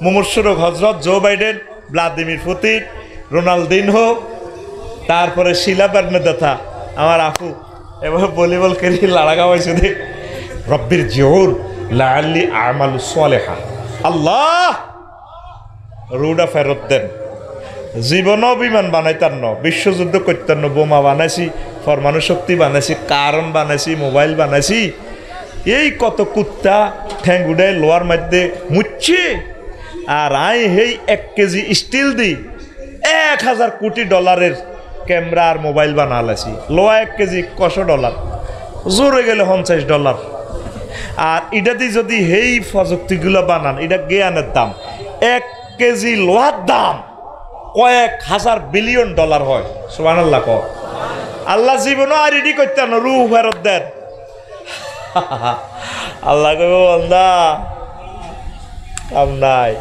মুমূর্ষু হজরত Joe Biden, Vladimir Putin, Ronaldinho, তারপরে শিলা বার্নেদাথা আমার আফু এবার ভলিবল খেলি লাড়া গাওয়াইছে দে রব্বির জিউর লাআল্লি আমালু সালেহা। আল্লাহ রুডা ফেরত দেন। জীবনও বিমান বানাইতার ন, বিশ্বযুদ্ধ করতার ন, বোমা বানাইছি, পরমাণু শক্তি বানাইছি, কারণ বানাইছি, মোবাইল বানাইছি। এই কত কুত্তা ঠ্যাং উড়াই লোয়ার মধ্যে মুচ্ছে, আর আই হেই 1 কেজি স্টিল দি 1000 কোটি ডলারের ক্যামেরা আর মোবাইল বানালাছি। লোয়া 1 কেজি $100, জোরে গেলে $50। আর এটা দিয়ে যদি হেই প্রযুক্তিগুলো বানান, এটা জ্ঞানের দাম। 1 কেজি লোহার দাম কয়েক হাজার বিলিয়ন ডলার হয়। সুবহানাল্লাহ কও। আল্লাহ জীবনও আর রেডি করতে না, রূহ ফেরত দেন। আল্লাহ কইব বান্দা কাম নাই,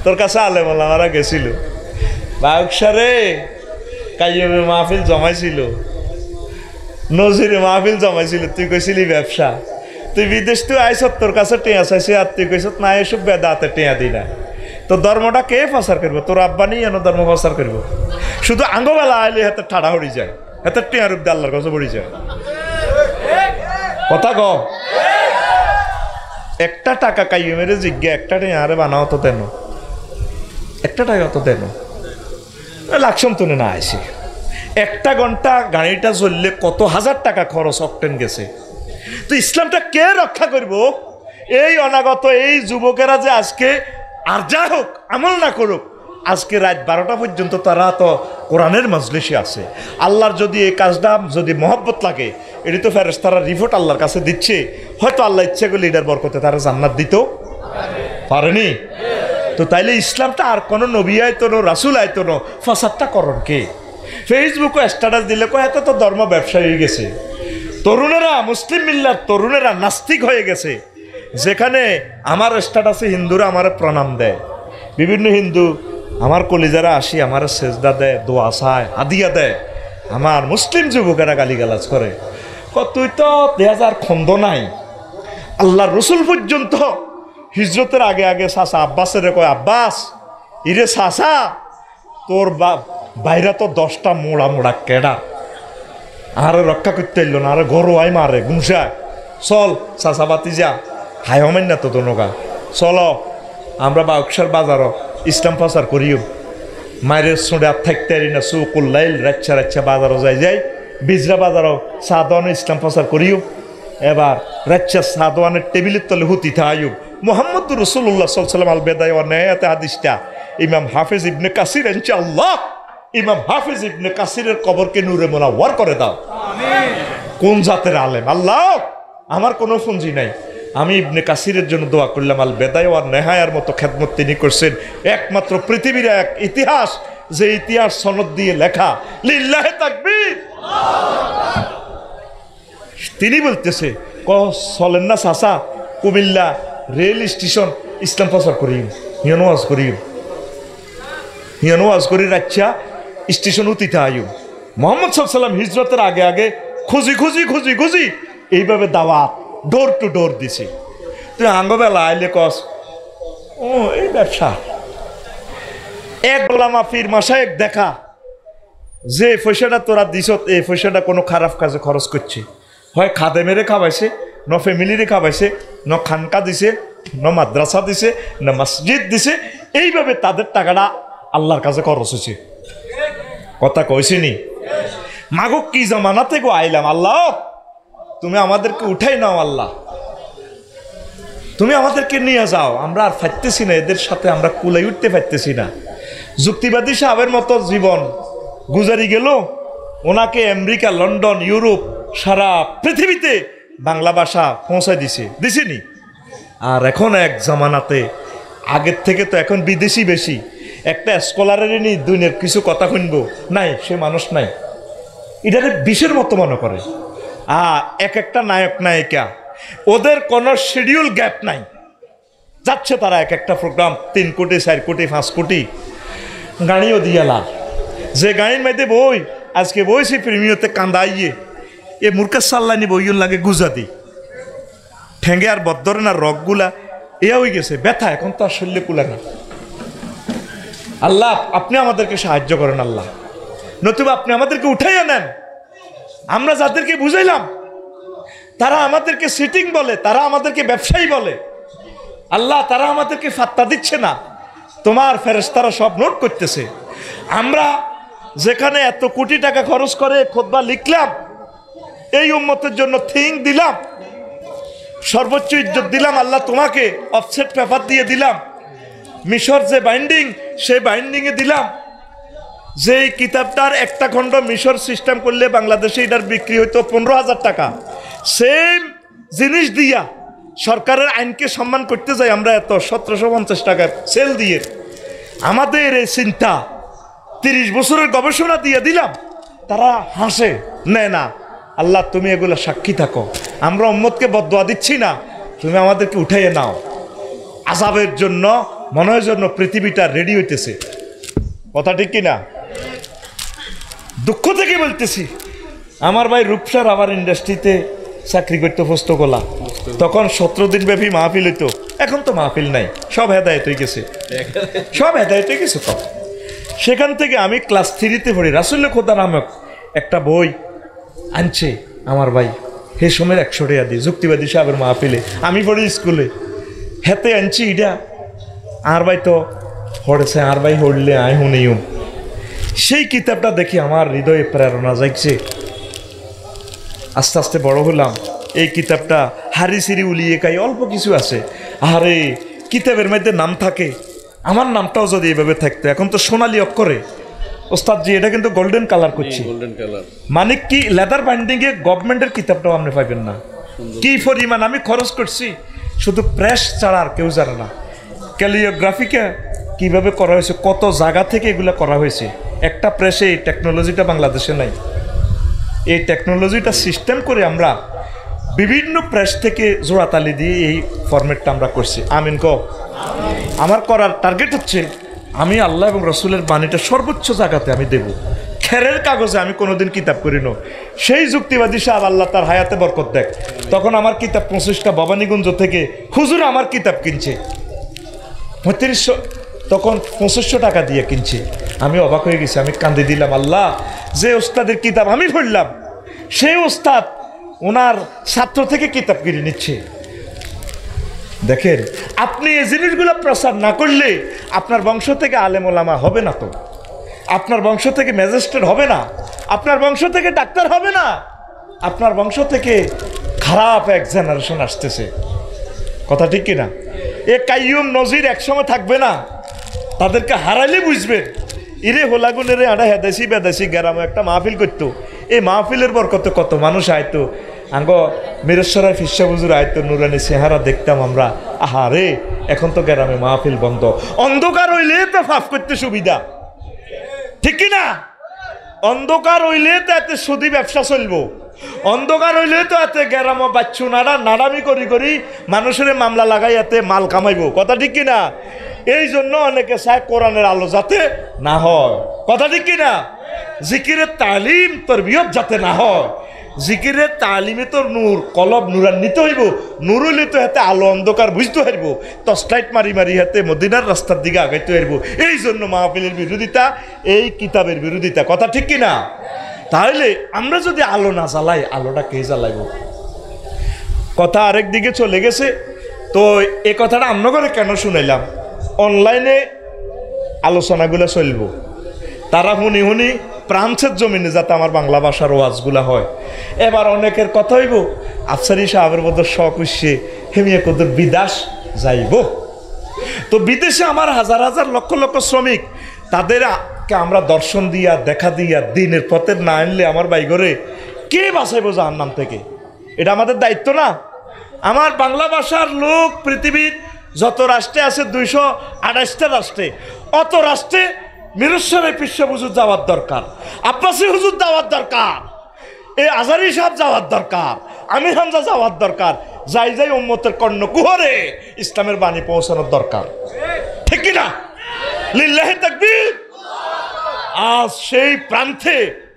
তোর কাছে আলেম ওলামারা গেছিল, বায়ুকসারে কাইয়ুমে মাহফিল জমাইছিল, নজিরে মাহফিল জমাইছিল, তুই কইছিলি ব্যবসা, তুই বিদেশ তুই আইসত, তোর কাছে টেঁয়া চাইছে, আর তুই কইসত না এসব বেদাতে টেঁয়া দিই না। তো ধর্মটা কে প্রচার করবো? তোর আব্বা নিয়ে এনে ধর্ম প্রচার করবো। শুধু আঙ্গবেলা আইলে হাতে ঠাড়া হড়ি যায়, হাতে টেঁয়া রূপ দিয়ে আল্লাহর কাছে পড়ি যায়। কথা ক একটা টাকা কাইয়ুমের জিজ্ঞা, একটা টেঁয়া আরে বানাও তো দেন, একটা টাকা তো দেন লাকসম তুলে না আইসি। 1 ঘন্টা গাড়িটা চললে কত হাজার টাকা খরচ, অকটেন গেছে। তো ইসলামটা কে রক্ষা করব? এই অনাগত এই যুবকেরা যে আজকে আর যা হোক আমল না করুক, আজকে রাত 12টা পর্যন্ত তারা তো কোরআনের মজলিসে আছে। আল্লাহর যদি এই কাজটা যদি মহব্বত লাগে, এটি তো ফেরেশতারা রিপোর্ট আল্লাহর কাছে দিচ্ছে, হয়তো আল্লাহ ইচ্ছে করলে এটার বরকতে তারা জান্নাত দিত পারেনি। তো তাইলে ইসলামটা আর কোনো নবী আইতো না, রাসূল আইতো না, ফাসাদটা করণ কে? ফেসবুকে স্ট্যাটাস দিলে কয় এত তো ধর্ম ব্যবসা হয়ে গেছে, তরুণেরা মুসলিম মিল্লার তরুণেরা নাস্তিক হয়ে গেছে। যেখানে আমার স্ট্যাটাসে হিন্দুরা আমার প্রণাম দেয়, বিভিন্ন হিন্দু আমার কলিজারা আসি আমার সেজদা দেয়, দোয়া চায়, হাদিয়া দেয়, আমার মুসলিম যুবকেরা গালিগালাজ করে, তুই তো 2000 খন্দ নাই। আল্লাহর রসুল পর্যন্ত হিজরতের আগে আগে চাচা আব্বাসের কয়, আব্বাস ইরে চাচা তোর বাইরে তো 10টা মোড়া মোড়া কেডা, আরে রক্ষা করতে এলো না, আরে ঘরোয়াই মারে গুমসায়, চল চাচা বাতি যা হাই হমেন না তো দনগা, চলো আমরা বাউকসার বাজারও ইসলাম প্রচার করিও। মায়ের সোঁড়ে আর থাকতে পারি না, চৌকুল্লাইল রাচ্ছা রাচ্ছা বাজারও যাই যাই বিজরা বাজারও সাদওয়ানের ইসলাম প্রচার করিও এবার রাচ্চা সাদওয়ানের টেবিলের তলে হুতি থাইব মোহাম্মদ রসুল্লাহ সাল্লাম আল বেদায় নেয়াতে হাদিসটা ইমাম হাফেজ ইবনে কাসির ইনশাআল্লাহ ইমাম হাফেজ ইবনে কাসিরের কবরকে নূরে মুনাওয়ার করে দাও কোন জাতের আলেম আল্লাহ আমার কোনো পুঁজি নাই আমি ইবনে কাসিরের জন্য দোয়া করলাম আল বেদায় ওয়ার নেহায়ার মতো খেদমত তিনি করছেন একমাত্র পৃথিবীর এক ইতিহাস যে ইতিহাস সনদ দিয়ে লেখা লিল্লাহে তাকবীর তিনি বলতেছে চলেন না চাচা কুমিল্লা রেল স্টেশন ইসলাম প্রচার করি হিয়ানো ওয়াজ করি রাচ্চা স্টেশন উতিতে আয়ু মোহাম্মদ সাল্লাম হিজরতের আগে আগে খুঁজি এইভাবে দাওয়াত ডোর টু ডোর দিছে তুই আঙ্গবেলা আইলে কস ও এই ব্যবসা এক গোলামা ফির মাসায় দেখা যে পয়সাটা তোরা দিস এই পয়সাটা কোনো খারাপ কাজে খরচ করছে হয় খাদেমেরে খাওয়াইছে ন ফ্যামিলিরে খাওয়াইছে ন খানকা দিছে ন মাদ্রাসা দিছে না মসজিদ দিছে এইভাবে তাদের টাকাটা আল্লাহর কাছে খরচ হয়েছে কথা কইছিনি মাগো কি জামানাতে গো আইলাম আল্লাহ তুমি আমাদেরকে উঠাই নাও আল্লাহ তুমি আমাদেরকে নিয়ে যাও আমরা আর ফাইতেছি না এদের সাথে আমরা কুলাই উঠতে পারতেছি না যুক্তিবাদী সাহেবের মতো জীবন গুজারি গেল ওনাকে আমেরিকা লন্ডন ইউরোপ সারা পৃথিবীতে বাংলা ভাষা পৌঁছায় দিছেনি আর এখন এক জামানাতে আগের থেকে তো এখন বিদেশি বেশি একটা স্কলারেরই নি দুনিয়ার কিছু কথা শুনবো নাই সে মানুষ নাই এটারে বিষের মতো মনে করে এক একটা নায়ক নায়িকা ওদের কোনো শিডিউল গ্যাপ নাই যাচ্ছে তারা এক একটা প্রোগ্রাম 3 কোটি 4 কোটি 5 কোটি গাড়িও দিয়ে লাভ যে গাড়ির মধ্যে বই আজকে বইছি প্রেমিয়তে কান্দাইয়ে এ মূর্খের সাল্লানি বইগুলো লাগে গুজাদি ঠেঙ্গে আর বদ্ধরে না রগগুলা এ হয়ে গেছে ব্যথা এখন তো আর শরীরে কুলা না আল্লাহ আপনি আমাদেরকে সাহায্য করেন আল্লাহ নতুবা আপনি আমাদেরকে উঠাইয়া নেন আমরা যাদেরকে বুঝাইলাম তারা আমাদেরকে সিটিং বলে তারা আমাদেরকে ব্যবসায়ী বলে আল্লাহ তারা আমাদেরকে ফাত্তা দিচ্ছে না তোমার ফেরেশতারা সব নোট করতেছে আমরা যেখানে এত কোটি টাকা খরচ করে খুতবা লিখলাম এই উম্মতের জন্য থিং দিলাম সর্বোচ্চ ইজ্জত দিলাম আল্লাহ তোমাকে অফসেট পেপার দিয়ে দিলাম মিশর যে বাইন্ডিং সেই বাইন্ডিংয়ে দিলাম যে কিতাবটার একটা খণ্ড মিশর সিস্টেম করলে বাংলাদেশে এটার বিক্রি হইতো 15,000 টাকা সেম জিনিস দিয়া সরকারের আইনকে সম্মান করতে যাই আমরা এত 1750 টাকার সেল দিয়ে আমাদের এই চিন্তা 30 বছরের গবেষণা দিয়ে দিলাম তারা হাসে নেয় না আল্লাহ তুমি এগুলো সাক্ষী থাকো আমরা উম্মতকে বদদোয়া দিচ্ছি না তুমি আমাদেরকে উঠাইয়ে নাও আযাবের জন্য মনের জন্য পৃথিবীটা রেডি হইতেছে কথা ঠিক কিনা দুঃখ থেকে বলতেছি আমার ভাই রূপসার আমার ইন্ডাস্ট্রিতে চাকরি করতে ফস্ত গোলা তখন 17 দিন ব্যাপী মাহফিল হইতো এখন তো মাহফিল নাই সব হেদায়েত হয়ে গেছে তো সেখান থেকে আমি ক্লাস 3-তে পড়ি রাসূল খোদা নামক একটা বই আনছে আমার ভাই হে সময়ের 100 টাকা দিয়ে যুক্তিবাদী সাহেবের মাহফিলে আমি পড়ি স্কুলে হেতে আনছি এটা আর ভাই তো পড়েছে আর ভাই হড়লে আয় হুনিও সেই কিতাবটা দেখি আমার হৃদয়ে প্রেরণা জাগছে আস্তে আস্তে বড় হলাম এই কিতাবটা হারি সিরি উলিয়ে খাই অল্প কিছু আছে আরে কিতাবের মধ্যে নাম থাকে আমার নামটাও যদি এইভাবে থাকতো এখন তো সোনালী অক্ষরে ওস্তাদজি এটা কিন্তু গোল্ডেন কালার করছি মানে কি লেদার বাইন্ডিংয়ে গভর্নমেন্টের কিতাবটাও আপনি পাইবেন না কি পরিমাণ আমি খরচ করছি শুধু প্রেস ছাড়া আর কেউ জানে না ক্যালিওগ্রাফিকে কিভাবে করা হয়েছে কত জায়গা থেকে এগুলো করা হয়েছে একটা প্রেসে এই টেকনোলজিটা বাংলাদেশে নাই এই টেকনোলজিটা সিস্টেম করে আমরা বিভিন্ন প্রেস থেকে জোড়াতালি দিয়ে এই ফরম্যাটটা আমরা করছি আমিন কো আমার করার টার্গেট হচ্ছে আমি আল্লাহ এবং রসুলের বাণীটা সর্বোচ্চ জায়গাতে আমি দেব খেরের কাগজে আমি কোনোদিন কিতাব করি না সেই যুক্তিবাদী সাহেব আল্লাহ তার হায়াতে বরকত দেখ তখন আমার কিতাব 25টা ভবানীগঞ্জ থেকে হুজুর আমার কিতাব কিনছে 3500 তখন 2500 টাকা দিয়ে কিনছে আমি অবাক হয়ে গেছি আমি কান্দে দিলাম আল্লাহ যে ওস্তাদের কিতাব আমি পড়লাম সেই ওস্তাদ ওনার ছাত্র থেকে কিতাব কিনে নিচ্ছে দেখেন আপনি এই জিনিসগুলো প্রচার না করলে আপনার বংশ থেকে আলেম ওলামা হবে না তো আপনার বংশ থেকে ম্যাজিস্ট্রেট হবে না আপনার বংশ থেকে ডাক্তার হবে না, আপনার বংশ থেকে খারাপ এক জেনারেশন আসতেছে। কথা ঠিক কিনা? এ কাইয়ুম নজির একসময় থাকবে না, তাদেরকে হারাইলে বুঝবেন। ইরে হোলাগুনের আড়া হেদাইছি বেদাইছি গ্রামে একটা মাহফিল করতো, এই মাহফিলের বরকতে কত মানুষ আইতো। আঙ্গ মিরেশ্বরায় ফিসা বুজুর আইতো, নুরানি চেহারা দেখতাম আমরা। আহারে, এখন তো গ্রামে মাহফিল বন্ধ। অন্ধকার হইলে তো ফাফ করতে সুবিধা, ঠিক কিনা? অন্ধকার হইলে তো এতে সুদি ব্যবসা চলবো, অন্ধকার হইলে তো এতে গ্রাম বাচ্চু নাড়ামি করি করি মানুষের মামলা লাগাই এতে মাল কামাইবো। কথা ঠিক কিনা? এই জন্য অনেকে চায় কোরআনের আলো যাতে না হয়। কথা ঠিক কিনা? জিকিরের তালিম তরবিয়ত যাতে না হয়। জিকিরের তালিমে তো নূর কলব নুরান্বিত হইব, নূর হইলে তো হাতে আলো অন্ধকার বুঝতে হারবো, টর্চলাইট মারি মারি হাতে মদিনার রাস্তার দিকে আগাইতে হারবো। এই জন্য মাহফিলের বিরোধিতা, এই কিতাবের বিরোধিতা। কথা ঠিক কিনা? তাহলে আমরা যদি আলো না জ্বালাই, আলোটা কে জ্বালাইব? কথা আরেক দিকে চলে গেছে। তো এ কথাটা আমনগরে কেন শুনাইলাম? অনলাইনে আলোচনাগুলো চলব, তারা হুনি হুনি প্রান্তের জমিনে যাতে আমার বাংলা ভাষার ওয়াজগুলা হয়। এবার অনেকের কথা হইব আফসারি সাহেবের মতো শখ উঠছে, হেমিয়া কত বিদেশ যাইব। তো বিদেশে আমার হাজার হাজার লক্ষ লক্ষ শ্রমিক, তাদেরকে আমরা দর্শন দিয়া দেখা দিয়া দিনের পথে না আনলে আমার বাইগরে কে বাঁচাইব জাহান্নাম থেকে? এটা আমাদের দায়িত্ব না? আমার বাংলা ভাষার লোক পৃথিবীর যত রাষ্ট্রে আছে, 228টা রাষ্ট্রে, অত রাষ্ট্রে মিরেশ্বরের পিসা হুজুর যাওয়ার দরকার, আব্বাসী হুজুর যাওয়ার দরকার, এই আজারি সাহেব যাওয়ার দরকার, আমির হামজা যাওয়ার দরকার। যাই যাই উম্মতের কর্ণ কুহরে ইসলামের বাণী পৌঁছানোর দরকার, ঠিক কিনা? লিল্লাহি তাকবীর। আজ সেই প্রান্তে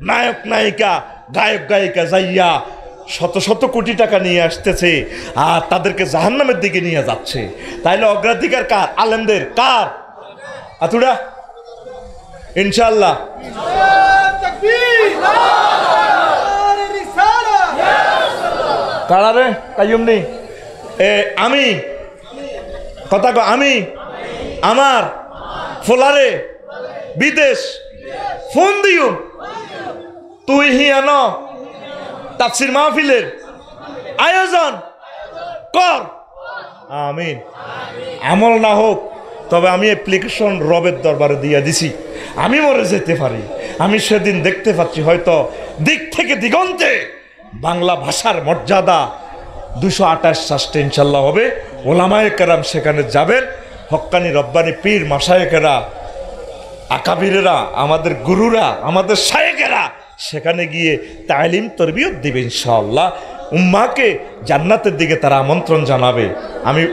নায়ক নায়িকা গায়ক গায়িকা যাইয়া শত শত কোটি টাকা নিয়ে আসতেছে আর তাদেরকে জাহান্নামের দিকে নিয়ে যাচ্ছে। তাইলে অগ্রাধিকার কার? আলেমদের। কার? আতুরা ইনশাআল্লাহ। কারারে কাইয়ুমনি আমি কথা কো, আমি আমার ফোলারে বিদেশ ফোন দিও, তুই হিয়ান তাফসির মাহফিলের আয়োজন কর। আমিন। আমল না হোক, তবে আমি অ্যাপ্লিকেশন রবের দরবারে দিয়ে দিছি। আমি মরে যেতে পারি, আমি সেদিন দেখতে পাচ্ছি হয়তো দিক থেকে দিগন্তে বাংলা ভাষার মর্যাদা 228 রাষ্ট্রে ইনশাল্লাহ হবে। ওলামায়ে কেরাম সেখানে যাবেন, হক্কানি রব্বানি পীর মাশায়েখেরা, আকাবিরেরা, আমাদের গুরুরা, আমাদের শায়েখেরা সেখানে গিয়ে তালিম তরবিয়ত দিবে ইনশাআল্লাহ। উম্মাকে জান্নাতের দিকে তারা আমন্ত্রণ জানাবে। আমি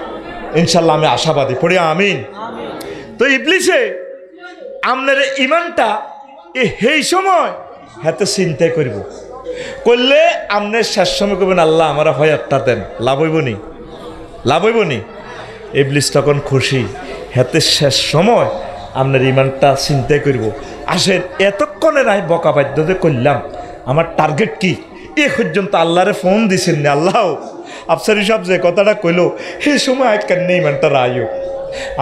ইনশাআল্লাহ আমি আশাবাদী। পড়ি আমিন। তো ইবলিসে আপনার ইমানটা এই সময় হাতে চিন্তাই করব, করলে আপনি শেষ সময় করবেন আল্লাহ আমার হয়াতটা দেন, লাভ হইব নি? লাভ হইব নি? ইবলিস তখন খুশি, হাতে শেষ সময় আপনার ইমানটা চিন্তাই করব। আসেন, এতক্ষণে নাই বকা বাধ্যতে করলাম, আমার টার্গেট কি? এ পর্যন্ত আল্লাহরে ফোন দিছেন না। আল্লাহ আফসারি সাহেব যে কথাটা কইল, সেই সময় কেন ইমানটা রায়ও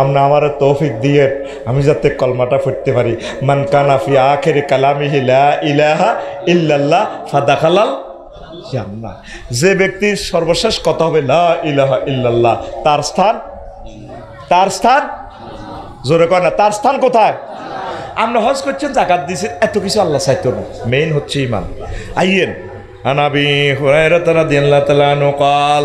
আমরা আমার তৌফিক দিয়ে আমি যাতে কলমাটা পড়তে পারি। মান কানা ফি আখিরি কালামিহি লা ইলাহা ইল্লাল্লাহ ফাদাখালাল জান্নাহ। যে ব্যক্তির সর্বশেষ কথা হবে লা ইলাহা ইল্লাল্লাহ, তার স্থান জোরে কয় না, তার স্থান কোথায়? আমরা হজ করছেন, যাকাত দিয়েছেন, এত কিছু আল্লাহ চাইতো না, মেইন হচ্ছে ইমান। আইয়েন আনাবি হুরায়রা রাদিয়াল্লাহু তাআলা আনহু قال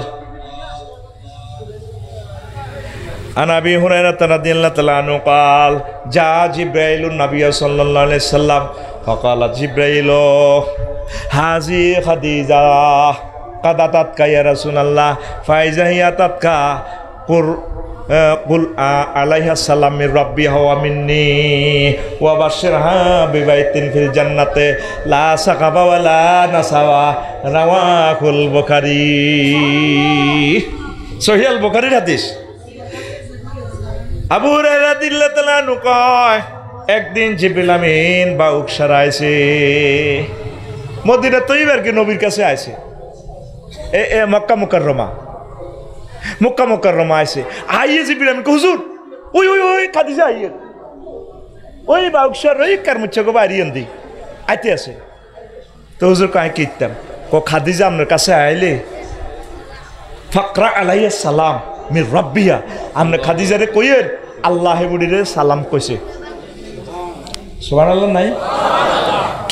عن ابي هريره رضي الله تعالى عنه قال جاء جبريل النبي صلى الله عليه وسلم فقال جبريل هذه خديجه قد اتتك يا رسول الله فاذا هي اتتك قل عليها السلام من ربها ومني وبشرها ببيت في الجنة لا سقف ولا نصب رواه البخاري সহিহ আল বুখারীর হাদিস। আবু হুরায়রা রাদিয়াল্লাহু তাআলা আনহু কয়, একদিন জিবরিল আমিন বাউক সারাইছে, মদিনা তৈয়বার কে নবীর কাছে আইছে, এ মক্কা মুকাররমা আইছে। আইয়ে জিবরিল আমিন হুজুর ওই ওই ওই খাদিজা আইয়ে ওই বাউকসার ওই কারমুচ্ছা গো বাড়ি আনদি আইতে আছে। তো হুজুর কায় কিতাম খাদিজা আপনার কাছে আইলে ফাকরা আলাইয়া সালাম মির রব্বিয়া, আপনি খাদিজারে কইয়েন আল্লাহ বুড়িরে সালাম কইছে। সুবহানাল্লাহ নাই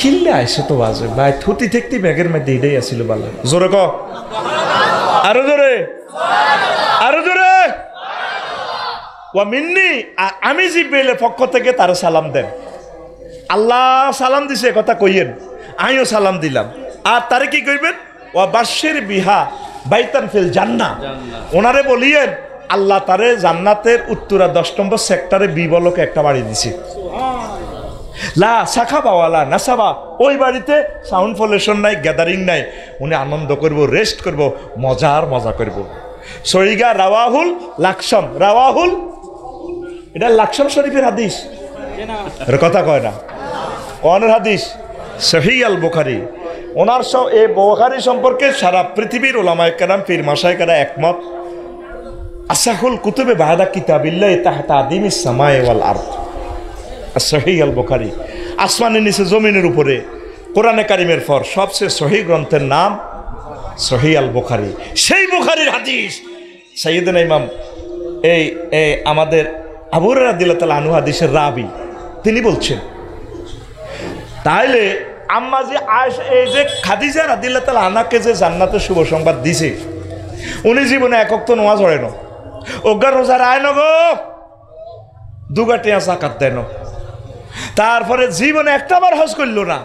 কিল্লে আইসে তো বাজে ভাই, থুতি থাকতে ব্যাগের মধ্যে এটাই আসিল ভালো। জোরে ক, আরো জোরে, আরো জোরে। ওয়া মিন্নি, আমি জিব্রাইলের পক্ষ থেকে তার সালাম দেন। আল্লাহ সালাম দিছে কথা কইয়েন, আমিও সালাম দিলাম। আর তারে কি কইবেন? ওয়া বাশশির বিহা বাইতান ফিল জান্নাহ, ওনারে বলিয়েন আল্লাহ তারে জান্নাতের উত্তরা 10 নম্বর সেক্টরে বিবলকে একটা বাড়ি দিছে। লা সাখাবা ওয়ালা নাসাবা, ওই বাড়িতে সাউন্ড পলিউশন নাই, গ্যাদারিং নাই, উনি আনন্দ করব, রেস্ট করব, মজা করব। সহিগা রাওয়াহুল লাকসাম, রাওয়াহুল এটা লাকসাম শরীফের হাদিস, এর কথা কয় না, কোনের হাদিস? সহিহ আল বুখারী। ওনার এই বুখারী সম্পর্কে সারা পৃথিবীর উলামায়ে কেরাম, পীর মাশায়েখরা একমত। আসাহুল কুতুবে বাদা কিতাবিল্লাহ তাহতা আদিমিস সামায়ে ওয়াল আরদ। সহিহ আল বুখারী, আসমানের নিচে জমিনের উপরে কোরআনে কারিমের পর সবচেয়ে সহিহ গ্রন্থের নাম সহিহ আল বুখারী। সেই বুখারীর হাদিস সাইয়েদনা ইমাম এই আমাদের আবু হুরায়রা রাদিয়াল্লাহু তাআলা আনহু হাদিসের রাবি, তিনি বলছেন তাইলে আম্মা যে আয়েশা, এই যে খাদিজা রাদিয়াল্লাহু তাআলা আনহাকে যে জান্নাতের শুভ সংবাদ দিছে, উনি জীবনে এক ওয়াক্ত নামাজ পড়ে না, অজ্ঞা রোজা রায় না গো, দুগাটিয়া যাকাত দেন, তারপরে জীবনে একটাবার হজ করল না,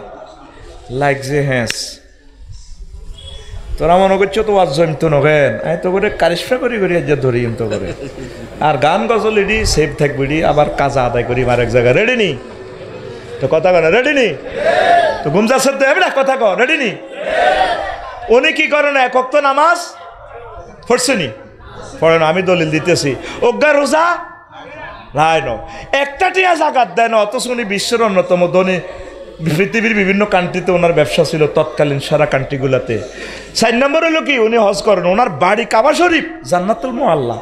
লাগছে হ্যাঁ তোরা মনে করছো তো আজ জমতো নগেন, আমি তো করে কারিশফা করি আজ ধরি তো করে, আর গান গজল ইডি সেফ থাকবি, আবার কাজা আদায় করি আর এক জায়গায় রেডি নি তো কথা কয় না, রেডি নি তো ঘুমজা সদ্য হবে না, কথা কয় রেডি নি। উনি কি করেন? এক ওয়াক্ত নামাজ পড়ছে নি, পড়ে না, আমি দলিল দিতেছি, অজ্ঞা রোজা রায় ন, একটা টিয়া জাকাত দেয় না, অথচ উনি বিশ্বের অন্যতম ধনী, পৃথিবীর বিভিন্ন কান্ট্রিতে ওনার ব্যবসা ছিল তৎকালীন সারা কান্ট্রিগুলাতে। 4 নম্বর হলো কি, উনি হজ করেন, ওনার বাড়ি কাবা শরীফ, জান্নাতুল মুআল্লা,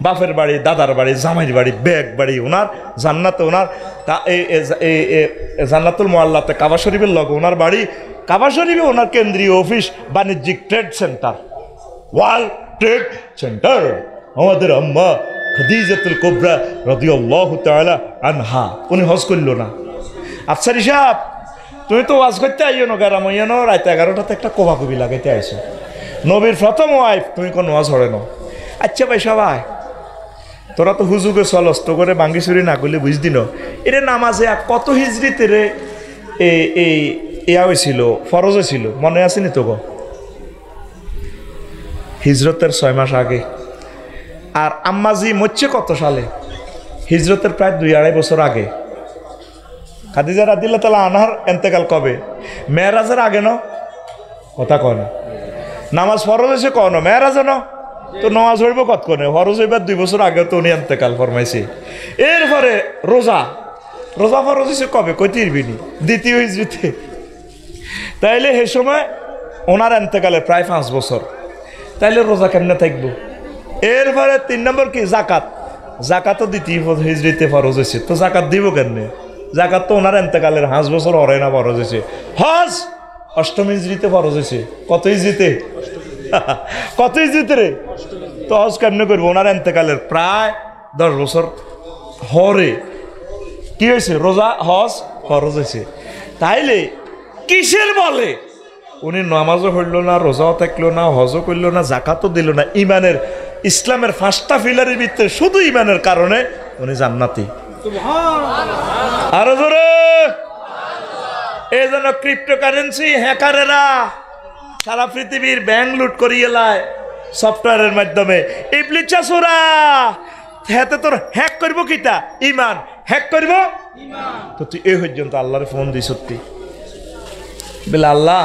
বাপের বাড়ি, দাদার বাড়ি, জামাইয়ের বাড়ি, ব্যাগ বাড়ি, ওনার জান্নাতে, ওনার জান্নাতুল মুআল্লাতে কাবা শরীফের লগে ওনার বাড়ি, কাবা শরীফে ওনার কেন্দ্রীয় অফিস, বাণিজ্যিক trade centre, world trade centre. আমাদের আম্মা খাদিজাতুল কুবরা রাদিয়াল্লাহু তাআলা আনহা, উনি হজ করল না। আফসারি সাহেব, তুমি তো ওয়াজ করতে আইও না, গ্যারাম হইয়া না, রাত 11টাতে একটা কোবাকুবি লাগাইতে আইছো, নবীর প্রথম ওয়াইফ, তুমি কোন ওয়াজ হরে না। আচ্ছা ভাই সবাই, তোরা তো হুজুগে চলস, তো করে বাঙ্গি চুরি না করলে বুঝ দিন এরে নামাজে কত হিজড়িতে রে ইয়া হয়েছিল, ফরজ হয়েছিল, মনে আসেনি তো গো? হিজরতের 6 মাস আগে। আর আম্মাজি মরছে কত সালে? হিজরতের প্রায় 2-2.5 বছর আগে। খাদিজা রাদিয়াল্লাহু তাআলা আনহার ইন্তেকাল কবে? মেরাজের আগে ন, কথা কয় না। নামাজ ফরজ হয়েছে কন, মেরাজ ন, তো নামাজ হইব কত কোনে, ফরজ হইবার 2 বছর আগে তো উনি ইন্তেকাল ফরমাইছে। এরপরে রোজা, রোজা ফরজ হয়েছে কবে? কইতিরবিনি 2য় হিজরিতে। তাইলে সেই সময় ওনার ইন্তেকালের প্রায় 5 বছর, তাইলে রোজা কেমনে থাকবো? এরপরে 3 নম্বর কি? জাকাত। জাকাতও 2য় হিজরিতে ফরজ হয়েছে, তো জাকাত দিব কেমনে? জাকাত তো ওনার ইন্তেকালের 5 বছর হরে না ফরজ হয়েছে। হজ 8ম হিজরিতে ফরজ হয়েছে। কত হিজরিতে? কত হিজরিতে রে? তো হজ কেমনে করবো? ওনার ইন্তেকালের প্রায় 10 বছর হরে কি হয়েছে? রোজা হজ ফরজ হয়েছে। তাইলে কিসের বলে উনি নামাজও হইল না, রোজাও থাকলো না, হজও করল না, জাকাতও দিল না? ইমানের, ইসলামের 5টা পিলারের ভিতরে শুধু ইমানের কারণে উনি জান্নাতি। আরো জোরে। এই জন্য ক্রিপ্টোকারেন্সি হ্যাকারেরা সারা পৃথিবীর ব্যাংক লুট করিয়ে লায় সফটওয়্যারের মাধ্যমে। ইবলিসা সুরা হাতে তোর হ্যাক করবো কিতা? ইমান হ্যাক করবো। তো তুই এই পর্যন্ত আল্লাহরে ফোন দিই সত্যি বলে আল্লাহ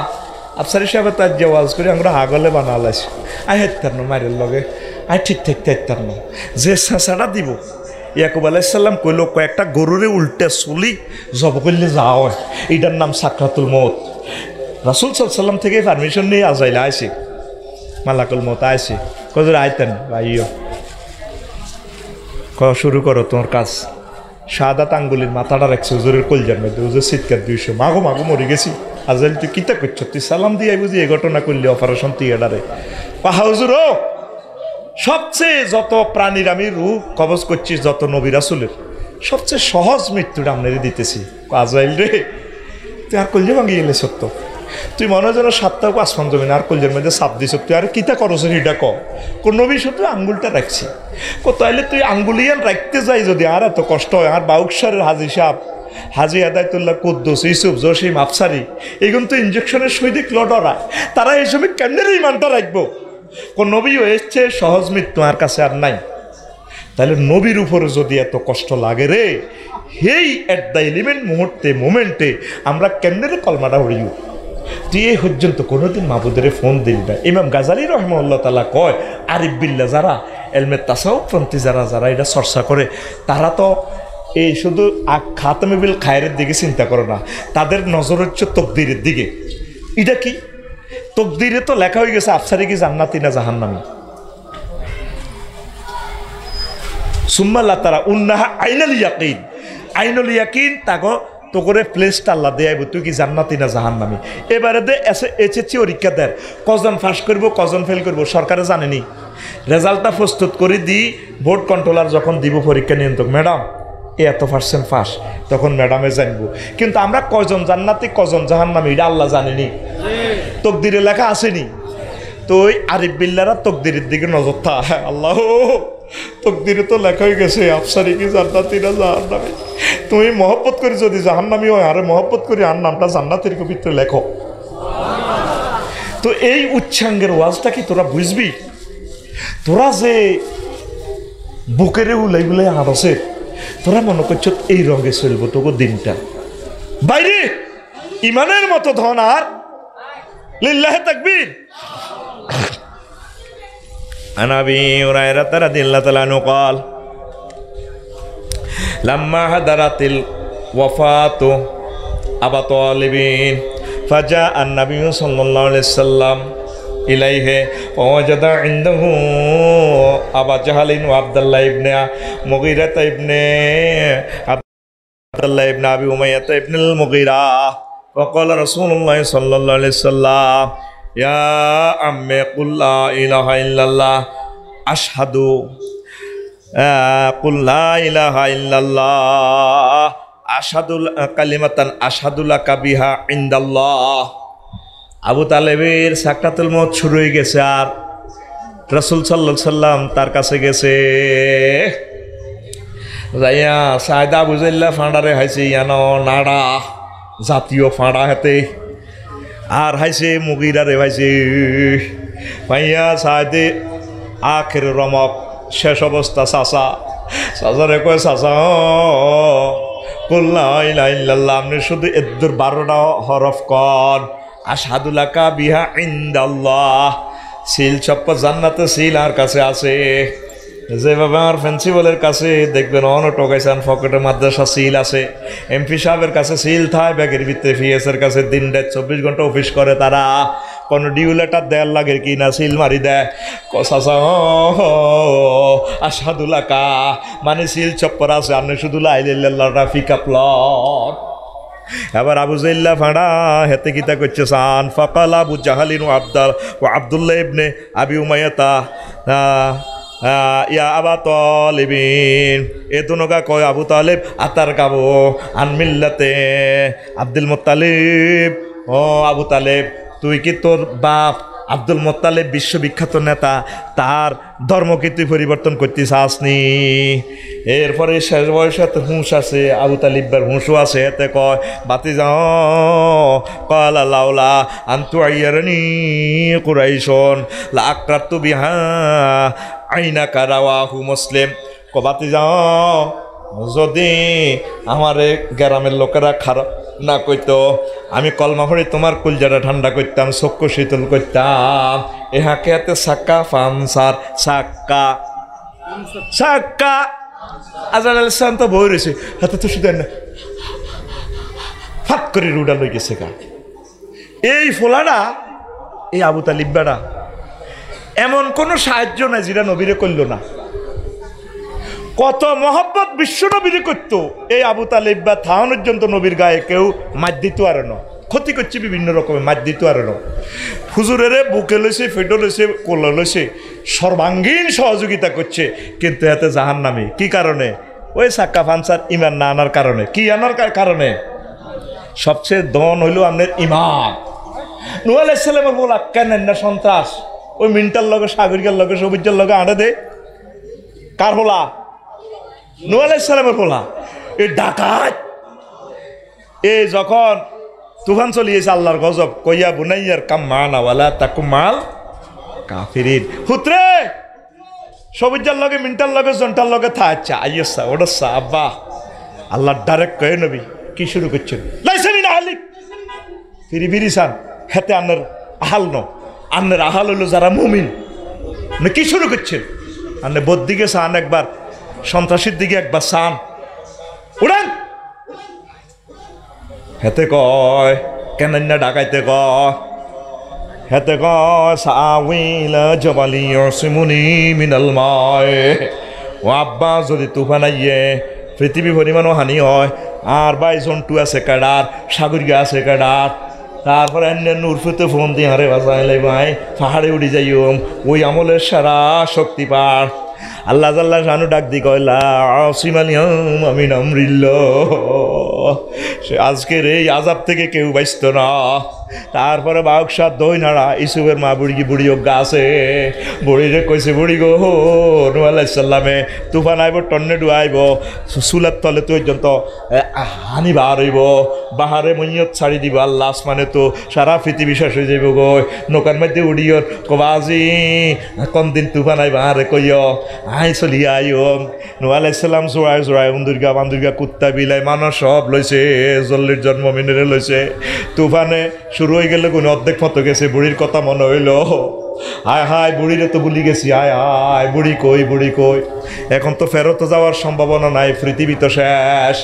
আফসারি সাহেব তার যে ওয়াজ করি আমরা হাগলে বানালাইছি, আই হেতার না মায়ের লগে, আই ঠিক থাকতে হেতার না যে চেঁচাটা দিব। ইয়াকুব আলাইসাল্লাম কইল কয়েকটা গরুরে উল্টে চুলি জব করলে যাওয়া হয়, এটার নাম সাকরাতুল মৌত। রাসূল সাল্লাল্লাহু আলাইহি ওয়াসাল্লাম থেকে পারমিশন নিয়ে আজাইলে আইসি, মালাকুল মৌত আইসি, কজর আইতেন ভাইও শুরু করো তোমার কাজ। শাহাদাত আঙ্গুলির মাথাটা রাখছে হুজুরের কলজার মধ্যে, হুজুর চিৎকার 200, মাগো মাগো মরে গেছি। আজরাইল তুই কিতা করছ, তুই সালাম দিয়ে বুঝি এই ঘটনা করলি অপারেশন থিয়েটারে। হুজুর ও সবচেয়ে যত প্রাণীর আমি রূপ কবজ করছি, যত নবী রাসূলের সবচেয়ে সহজ মৃত্যুটা আপনারই দিতেছি। আজরাইল রে তুই আর কলজে ভাঙিয়ে গেলে সত্য, তুই মনে হয় যেন 7টা আসমান জমিন আর কলজের মধ্যে চাপ দিস, তুই আর কিতা করছ হিটা কোন নবী শুধু আঙ্গুলটা রাখছি তাইলে তুই আঙ্গুলিয়ান রাখতে যাই যদি আর এত কষ্ট হয়। আর বাউকসারের হাজি সাহেব, হাজি আদায়তুল্লাহ কুদ্দুস, ইউসুফ, জসিম, আফসারি এগুলো তো ইঞ্জেকশনের সহিত ডরায়, তারা এই সময় কেমনের ইমানটা রাখবো? কোন নবী এসছে সহজ মৃত্যু আর কাছে আর নাই। তাহলে নবীর উপরে যদি এত কষ্ট লাগে রে, হেই এট দ্য এলিমেন্ট মুহূর্তে মোমেন্টে আমরা কেমনের কলমাটা হরিও। তুই এই পর্যন্ত কোনোদিন মাহবুদের ফোন দিল না। ইমাম গাজালি রহমাহুল্লাহ তাআলা কয়, আরিফ বিল্লাহ যারা এলমে তাসাউফপন্থী যারা এটা চর্চা করে, তারা তো এই শুধু খাতমে বিল খায়ের দিকে চিন্তা করে না, তাদের নজর হচ্ছে তকদিরের দিকে। এটা কি তকদিরে তো লেখা হয়ে গেছে আফসারি কি জান্নাতি না জাহান্নামী। সুম্মাল্লাহ তারা উন্নাহা আইনাল ইয়াকিন, আইনুল ইয়াকিন তাগো তো করে প্লেসটা আল্লাহ দেয়াইব তুই কি জান্নাতি না জাহান্নামী। এবারে দে এসএসসি পরীক্ষা দেয়, কজন পাস করবো কজন ফেল করবো সরকারে জানেনি। রেজাল্টটা প্রস্তুত করে দিই, বোর্ড কন্ট্রোলার যখন দিব পরীক্ষা নিয়ন্ত্রক, ম্যাডাম এত % পাস, তখন ম্যাডামে জানবো। কিন্তু আমরা কজন জান্নাতি কজন জাহান্নামী এটা আল্লাহ জানেনি, তকদিরে লেখা আসেনি। তো ওই আরিফ বিল্লাহরা তকদিরের দিকে নজর থাকে। আল্লাহ তকদিরে তো লেখা হয়ে গেছে আফসারি কি জান্নাতি না জাহান্নামী। তুমি মহব্বত করি যদি জাহান্নামী হয়, আরে মহব্বত করি আর নামটা জান্নাতের ভিতরে লেখো। তো এই উচ্চাঙ্গের ওয়াজটা কি তোরা বুঝবি? তোরা যে বুকেরে উলাই উলাই আড়সে, তোরা মনে করছ এই রঙে চলবো তোকে দিনটা। বাইরে ইমানের মতো ধন আর লিল্লাহে তাকবীর। عن أبي هريرة رضي الله تعالى عنه قال لما حضرت الوفاة أبا طالب فجاء النبي صلى الله عليه وسلم إليه فوجد عنده أبا جهل وعبد الله بن مغيرة بن عبد الله بن أبي أمية بن المغيرة فقال رسول الله صلى الله عليه وسلم يا عمي قل لا إله إلا الله أشهد قل لا إله إلا الله أشهد كلمة أشهد لك بها عند الله। আবু তালেবের সাকরাতুল মউত শুরু হয়ে গেছে, আর রাসূল সাল্লাল্লাহু আলাইহি সাল্লাম তার কাছে গেছে। যাইয়া সায়দা বুঝাইল্লা ফাঁড়ারে হাইছে ইয়ানো নাড়া জাতীয় ফাঁড়া হাতে, আর হাইছে মুগিরারে ভাইছে ভাইয়া সায়দে আখের রমক শেষ অবস্থা। চাচারে কয় চাচা কুল্লা ইলাহা ইল্লাল্লাহ, আপনি শুধু এদ্দুর 12টা হরফ কন, আশহাদু লাকা বিহা ইনদাল্লাহ। সিল চপ্প জান্নাতে সিল আর কাছে আছে। যেভাবে আমার প্রিন্সিপালের কাছে দেখবেন অন টোকাইছেন পকেটে মাদ্রাসা সিল আছে, এমপি সাহেবের কাছে সিল থায় ব্যাগের ভিতরে, পিএসের কাছে দিন রাত 24 ঘন্টা অফিস করে তারা, কোনো ডিউ লেটার দেয়ার লাগে কি না সিল মারি দেয়। চাচা আশহাদু লাকা মানে সিল চপ্পর আছে, আপনি শুধু লা ইলাহা ইল্লাল্লাহটা পিকআপ লট। এবার আবু জাইল্লা ফাঁড়া হেতে কিতা করছে সান ফাকাল আবু জাহালিন ও আব্দুল্লাহ ইবনে আবি উমাইয়াতা ইয়া আবা তালিবিন, এ দুনোগা কয় আবু তালেব আতার গাবো আন মিল্লাতে আব্দুল মুত্তালিব। ও আবু তালেব, তুই কি তোর বাপ আব্দুল মুত্তালিব বিশ্ববিখ্যাত নেতা, তার ধর্মকে তুই পরিবর্তন করতে চাসনি? এরপরে শেষ বয়সে হুঁশ আছে, আবু তালিবের হুঁশও আছে। এতে কয় বাতি যাও কলা লাউলা আন্তু আইয়ারানি কুরাইশন লাকরাতু বিহা আইনা কারাওয়াহু মুসলিম। বাতি যাও, যদি আমারে গ্রামের লোকেরা খারাপ না কইতো, আমি কলমা পড়ে তোমার কুলজাটা ঠান্ডা করতাম, চক্ষু শীতল করতাম। এ হাকে হাতে সাক্কা ফানসার সাক্কা সাক্কা আজরাইল আলাইহিস সালাম তো বই রয়েছে হাতে, তো শুধু না ফাট করে রুডা লই গেছে গা। এই ফোলাটা এই আবু তালিব বেড়া এমন কোনো সাহায্য নাই যেটা নবীরে করল না। কত মহব্বত বিশ্ব নবীরে করতো, এই আবু তালিব বা থাওয়ানোর জন্য নবীর গায়ে কেউ মার দিত আর না। ক্ষতি করছে বিভিন্ন রকমের মার দিত আর হুজুরেরে বুকে লইছে ফেটো লইছে কোলা লইছে সর্বাঙ্গীন সহযোগিতা করছে, কিন্তু এতে জাহান্নামী। কি কারণে? ওই সাক্কা ফানসার ইমান না আনার কারণে। কি আনার কারণে? সবচেয়ে দন হইল আপনার ইমান। নূহ আলাইহিস সালামের বলা কেন না সন্ত্রাস ওই মিন্টার লগে সাগরিকার লগে সবুজের লগে আড়ে দে কার হলা? নূহ আলাইহিস সালামের বলা। এই ডাকাত এ যখন তুফান চলিয়েছে আল্লাহর গজব, কইয়া বুনাইয়ার কাম মানা ওয়ালা তাকুম মাল কাফিরিন। হুতরে সবুজের লগে মিন্টার লগে জন্টার লগে থাকছে আইয়সা ওডসা আব্বা আল্লাহ ডাইরেক্ট কয়ে নবী কি শুরু করছেন? লাইসা মিন আহলিক ফিরি ফিরি সান হেতে আন্নের আহাল ন, আন্নের আহাল হইল যারা মুমিন। না কি শুরু করছেন? আন্নে বোধ দিকে সান একবার, সন্ত্রাসীর দিকে একবার সান, উড়ান। হেতে কয় কেন না ডাকাইতে কয়? হেতে কয় সাউইলা জবালি ইয়াসিমুনি মিনাল মায়। ও আব্বা যদি তুফান আইয়ে পৃথিবী পরিমাণও হানি হয়, আর বাই জন্টু আছে কাডার, সাগরিকা আছে কাডার, তারপরে নূরফুতে ফোন দিয়ে হারে বাসাইলে ভাই পাহাড়ে উড়ি যাইম, ওই আমলের সারা শক্তি পার। আল্লাহ জাল্লা শানু ডাক দি কয়লা আসিমালিয়াম আমিন আমরিল্লাহ। সে আজকের এই আজাব থেকে কেউ বাঁচত না। তারপরে বাউকসার দই নাড়া ইসুফের মা বুড়ি অজ্ঞা আছে, বুড়িরে কইছে বুড়ি গো নূহ আলাইহিস সালামে তুফান আইব, টর্নেডো আইব, চুলার তলে তো পর্যন্ত হানি বার হইব, বাহারে মইয়ত ছাড়ি দিব আল্লাহ, আসমানে তো সারা পৃথিবী শেষ হয়ে যাইব গো। নৌকার মধ্যে উড়িও কবাজি কোন দিন তুফান আইব আরে কইও আই চলি আইও। নূহ আলাইহিস সালাম জোড়ায় দুর্গা বান্দুর্গা কুত্তা বিলাই মানুষ সব লইছে, জল্লির জন্ম মিনেরে লইছে। তুফানে শুরু হয়ে গেলে কোনো অর্ধেক মতো গেছে, বুড়ির কথা মনে হইল, হায় হায় বুড়িরে তো ভুলি গেছি, হায় হায় বুড়ি কই। এখন তো ফেরত যাওয়ার সম্ভাবনা নাই, পৃথিবী তো শেষ।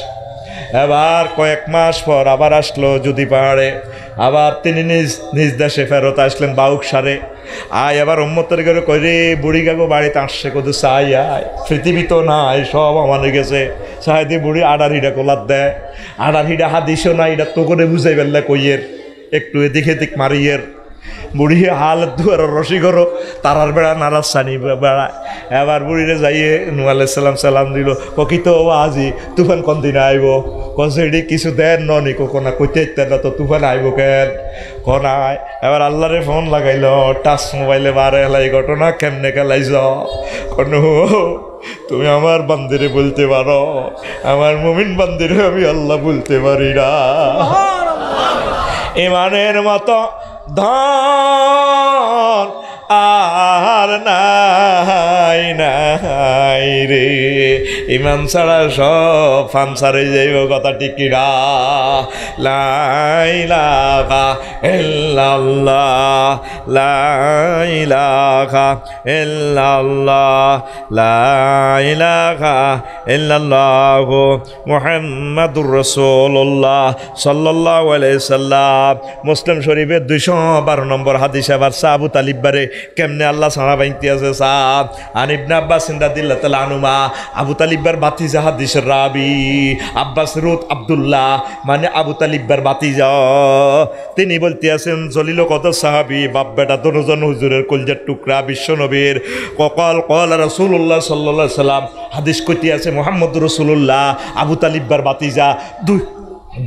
এবার কয়েক মাস পর আবার আসলো যদি পাহাড়ে, আবার তিনি নিজ দেশে ফেরত আসলেন বাউকসারে। আয় এবার উম্মতের ঘরে কইরে বুড়ি গাগো বাড়িতে আসছে, কদু চাই আয়, পৃথিবী তো নাই, সব আমার গেছে। চাহিদি বুড়ি আডার হিডা কোলার দেয়, আডার হিডা হাদিসও না, এটা তো করে বুঝাই ফেললে কইয়ের একটু এদিকে এদিক মারিয়ের। বুড়ি হাল দুয়ার রসি করো, তারার বেড়া নারাজ সানি বেড়া। এবার বুড়িরে যাইয়ে নূহ আলাইহিস সালাম সালাম দিল, ককিত আজি তুফান কোন দিন আইব? কসেডি কিছু দেন ননি কোনা কইতে না তো তুফান আইব কেন কনায়। এবার আল্লাহরে ফোন লাগাইল, টাচ মোবাইলে বারে এলাই ঘটনা কেমনে খেলাইছ? কোন তুমি আমার বান্দিরে বলতে পারো, আমার মুমিন বান্দিরে আমি আল্লাহ বলতে পারি না। ইমানের মতো ধন আর নাই রে, ইমান ছাড়া সব ফানসারে যাইব, কথা ঠিক কিনা? লা ইলাহা ইল্লাল্লাহ, লা ইলাহা ইল্লাল্লাহ, লা ইলাহা ইল্লাল্লাহ মুহাম্মাদুর রাসূলুল্লাহ সাল্লাল্লাহু আলাইহি সাল্লাম। মুসলিম শরীফের 212 নম্বর হাদিস। আবার আবু তালিব বারে কেমনে আল্লাহ সারা বাইতে আছে সাহ। আন ইবনে আব্বাস রাদিয়াল্লাহু তাআলা আনহুমা, আবু তালিববার বাতিজা হাদিসের রাবি আব্বাস রুত আব্দুল্লাহ, মানে আবু তালিববার বাতিজা, তিনি বলতে আছেন জলিল কত সাহাবী, বাপ বেটা দুজন হুজুরের কলজার টুকরা, বিশ্ব নবীর কল রাসূলুল্লাহ সাল্লাল্লাহু আলাইহি সাল্লাম, হাদিস কইতে আছে মুহাম্মদুর রাসূলুল্লাহ আবু তালিববার বাতিজা,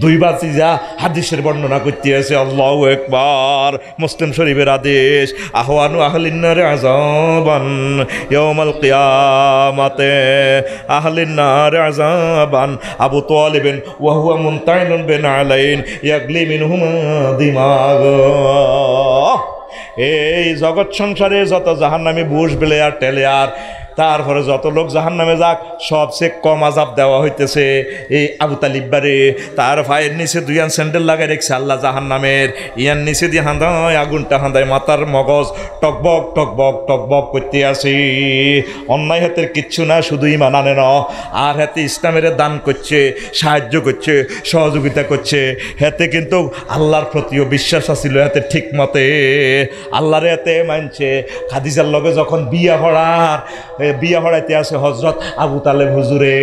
দুই বাতিজা হাদিসের বর্ণনা করতে আছে। আল্লাহু আকবার। মুসলিম শরীফের আদেশ, আহওয়ানু আহলিন নার আযাবান ইয়াউমাল কিয়ামাতে, আহলিন নার আযাবান আবু তালিবিন ওয়া হুয়া মুনতাইনুন বিন আলাইন ইয়াগলি মিনহুমা দিমাগ। এই জগৎ সংসারে যত জাহান্নামী বুশ বেলে আর টেলে আর তারপরে যত লোক জাহান নামে যাক, সবচেয়ে কম আজাব দেওয়া হইতেছে এই আবু তালিববারে। তার ভাইয়ের নিচে দুইয়ান স্যান্ডেল লাগাই রেখেছে আল্লাহ জাহান নামের, ইয়ান নিচে দিয়ে হাঁদায় আগুনটা হাঁদায়, মাথার মগজ টকবক টকবক টকবক করতে আসি। অন্যায় হাতের কিচ্ছু না, শুধু ইমান আনে না, আর হাতে ইসলামের দান করছে, সাহায্য করছে, সহযোগিতা করছে। হাতে কিন্তু আল্লাহর প্রতিও বিশ্বাস আছিল, হাতে ঠিক মতে আল্লাহর হাতে মানছে। খাদিজার লগে যখন বিয়া হড়াইতে আছে হজরত আবু তালেব হুজুরে,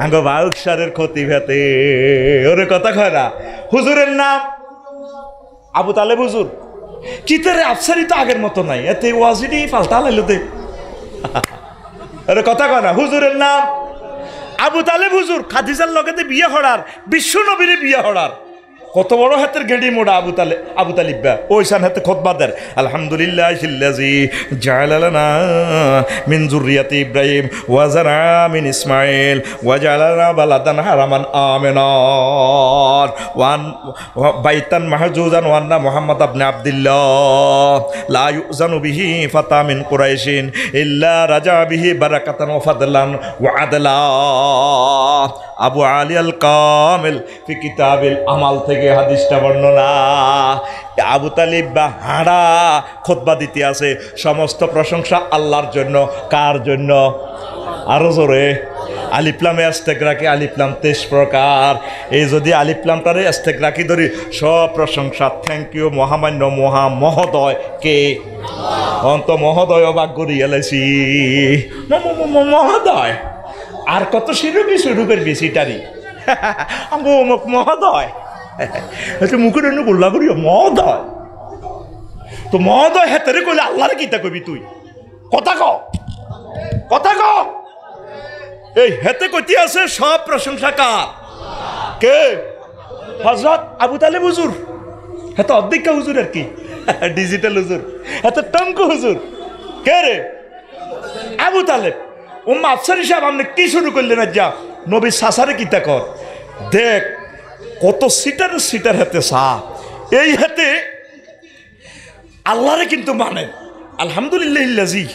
আঙ্গ বাউকসারের ক্ষতি ভেতে, ওরে কথা কয় না, হুজুরের নাম আবু তালেব হুজুর চিতারে আফসারি তো আগের মতো নাই, এতে ওয়াজিডি পাল্টা লাইলো দে। আরে কথা কয় না, হুজুরের নাম আবু তালেব হুজুর, খাদিজার লগেতে বিয়ে হড়ার, বিশ্ব নবীরে বিয়ে হড়ার কত বড় হাতের গেডি মোড়া আবু তালিব ওইসান হাতে খুতবা দেন, আলহামদুলিল্লাহিল্লাযী জাআলা লানা মিন যুররিয়াতি ইব্রাহিম ওয়া যারা মিন ইসমাঈল ওয়া জাআলানা বালাদান হারামান আমিনান ওয়া বাইতান মাহজুজান ওয়া আন্না মুহাম্মদ ইবনে আব্দুল্লাহ লা ইউজানু বিহি ফাতা মিন কুরাইশিন ইল্লা রাজা বিহি বারাকাতান ওয়া ফাদলান ওয়া আদলা। আবু আলী আল কামিল ফি কিতাবিল আমাল থেকে হাদিসটা বর্ণনা। আবু তালিব বা হাঁড়া খুতবা দিতে আছে, সমস্ত প্রশংসা আল্লাহর জন্য। কার জন্য? আরো জোরে, আলিফলামে আস্তেক রাখি, আলিফলাম 23 প্রকার। এই যদি আলিফলামটারে আস্তেক রাখি ধরি, সব প্রশংসা থ্যাংক ইউ মহামান্য মহোদয় কে অন্ত মহোদয় অবাক করি এলাইছি মহোদয়। আর কত শুরু করবি সিটারি অমুক মহোদয়, মুখের অন্য গোল্লা করি মহোদয়। তো মহোদয় হেতারে কইলে আল্লাহরে কিতা কবি তুই? কথা ক এই হেতে কইতে আছে সব প্রশংসা কার? কে? হযরত আবু তালেব হুজুর। হেতে অর্ধেক হুজুর আর কি, ডিজিটাল হুজুর। হেতে টঙ্কু হুজুর। কে রে? আবু তালেব। উম্মা আফসারি সাহেব আপনি কি শুরু করলেন? যা নবী সাসারে কিতা কর দেখ, কত সিটার হাতে সা। এই হাতে আল্লাহরে কিন্তু মানেন। আলহামদুলিল্লাহিল্লাযী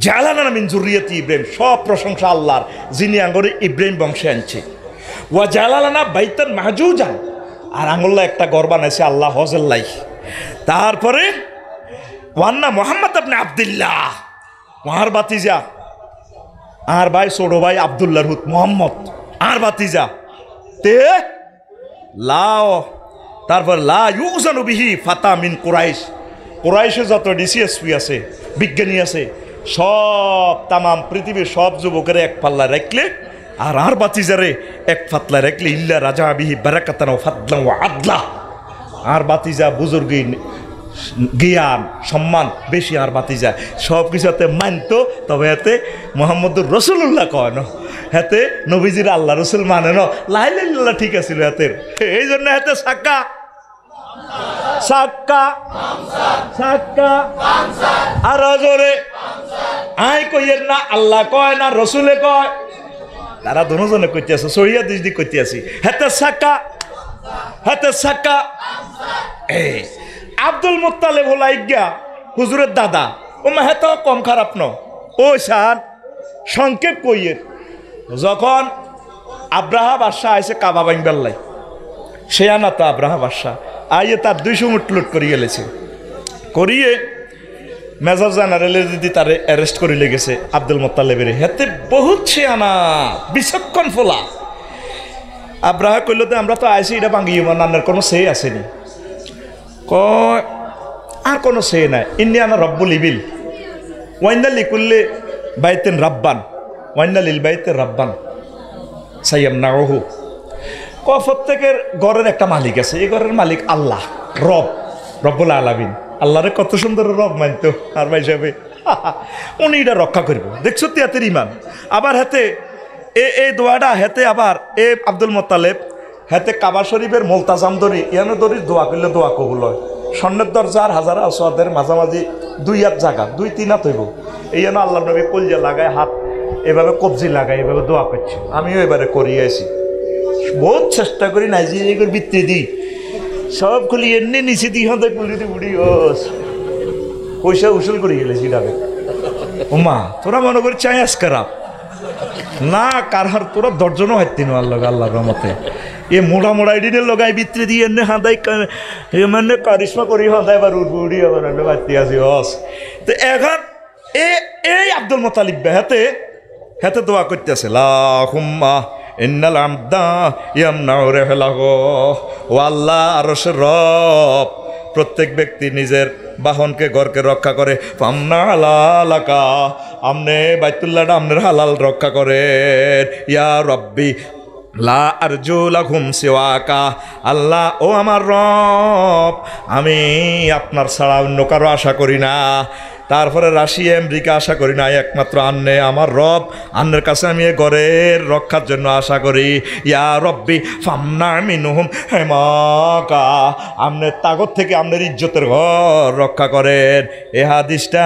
জাআলানা মিন যুররিয়াতি ইব্রাহিম, সব প্রশংসা আল্লাহর যিনি আঙ্গরে ইব্রাহিম বংশে আনছে। ওয়া জাআলানা বাইতান মাহজুজান, আর আঙ্গুল্লা একটা ঘর বানাইছে আল্লাহ হজেল্লাই। তারপরে ওয়ান্না মুহাম্মদ ইবনে আব্দুল্লাহ, ওয়ার বাতিজা আর ভাই ছোট ভাই আব্দুল্লাহর হুত মোহাম্মদ আর বাতিজা তে লাও। তারপর লা ইউজানু বিহি ফাতা মিন কুরাইশ, কুরাইশে যত ডিসিএসপি আছে, বিজ্ঞানী আছে, সব তামাম পৃথিবীর সব যুবকের এক পাল্লা রাখলে আর বাতিজারে এক পাতলা রাখলে ইল্লা রাজা বিহি বারাকাতান ওয়া ফাদলান ওয়া আদলা। আর বাতিজা বুজুর্গী জ্ঞান সম্মান বেশি, আর বাতিজা সব কিছুতে মানতো। তবে এতে মোহাম্মদুর রসুল্লাহ কয় না, হাতে নবীজির আল্লাহ রসুল মানে না, লাইলাল্লাহ ঠিক আছিল হাতের। এই জন্য হাতে সাক্কা সাক্কা সাক্কা আর জোরে আই কইয়ের না, আল্লাহ কয় না রসুলে কয়, তারা দুজনে কইতে আছে, সরিয়া দিদি কইতে আছি হাতে সাক্কা হাতে সাক্কা। এই আব্দুল মুত্তালিব হল ইজ্ঞা হুজুরের দাদা। ও মা হেত কম খারাপ ন। ও সান সংক্ষেপ কইয়ের, যখন আব্রাহা বাদশাহ আইসে কাবা ভাঙবার লাই, সে আনা তো আব্রাহা বাদশাহ আইয়ে তার 200 মুঠ লুট করিয়ে গেলেছে। করিয়ে মেজর জেনারেলের দিদি তারে অ্যারেস্ট করে লেগেছে আব্দুল মুত্তালিবের। হেতে বহুত সে আনা বিচক্ষণ ফোলা। আব্রাহা কইল তো আমরা তো আইসি এটা ভাঙিয়ে নান্নার কোনো সে আসেনি। কয় আর কোনো সে নাই, ইন্নি আনা রব্বুল ইবিল ওয়াইন্দা লিকুল্লে বাইতেন রাব্বান ওয়াইন্দা লিল বাইতে রাব্বান সাইয়াম নাহু। প্রত্যেকের ঘরের একটা মালিক আছে, এই ঘরের মালিক আল্লাহ রব্বুল আলামিন। আল্লাহরে কত সুন্দর রব মানতো আর ভাই সাহেবে, উনি এটা রক্ষা করব। দেখছো তিয়াতের ইমান। আবার হাতে এই দোয়াটা হাতে আবার আব্দুল মুত্তালিব হাতে কাবা শরীফের মোলতাজাম ধরি ইয়ানো ধরি দোয়া করলে দোয়া কবুল হয়। স্বর্ণের দরজার হাজার আসওয়াদের মাঝামাঝি 2 হাত জায়গা 2-3 হাত হইব। এই জন্য আল্লাহ নবী কলজা লাগায় হাত এভাবে কবজি লাগায় এভাবে দোয়া করছে। আমিও এবারে করিয়ে আসি, বহুত চেষ্টা করি নাই যে এগুলো বৃত্তি দিই সব খুলি এমনি নিচে দিই হতে কুলিতে বুড়ি পয়সা উসুল করে গেলেছি ডাবে। ওমা তোরা মনে করি চাই আস খারাপ না কারহার, তোরা 10 জনও হাঁটতিন আল্লাহর রহমতে। এ মোড়া এডিনের লগাই ভিতরে দিয়ে এনে হাঁদাই মানে কারিশমা করি হাঁদাই আবার উড়ি আবার বাড়তি আসি হস। তো এখন এই আব্দুল মুত্তালিব হাতে দোয়া করতেছে লাহুম্মা ইন্নাল আমদা ইয়ামনাউ রাহলাহু। ও আল্লাহ আরশের রব, প্রত্যেক ব্যক্তি নিজের বাহনকে ঘরকে রক্ষা করে। ফামনা হালালাকা, আমনে বাইতুল্লাহটা আমনের হালাল রক্ষা করেন। ইয়া রব্বি লা আরজু লাকুম সিওয়াকা, আল্লাহ ও আমার রব, আমি আপনার ছাড়া অন্য কারো আশা করি না। তারপরে রাশিয়া আমেরিকা আশা করি না, একমাত্র আন্নে আমার রব, আন্নের কাছে আমি এ ঘরের রক্ষার জন্য আশা করি। ইয়া রব্বি ফামনা মিনহুম হেমাকা, আমনের তাগত থেকে আমনের ইজ্জতের ঘর রক্ষা করেন। এ হাদিসটা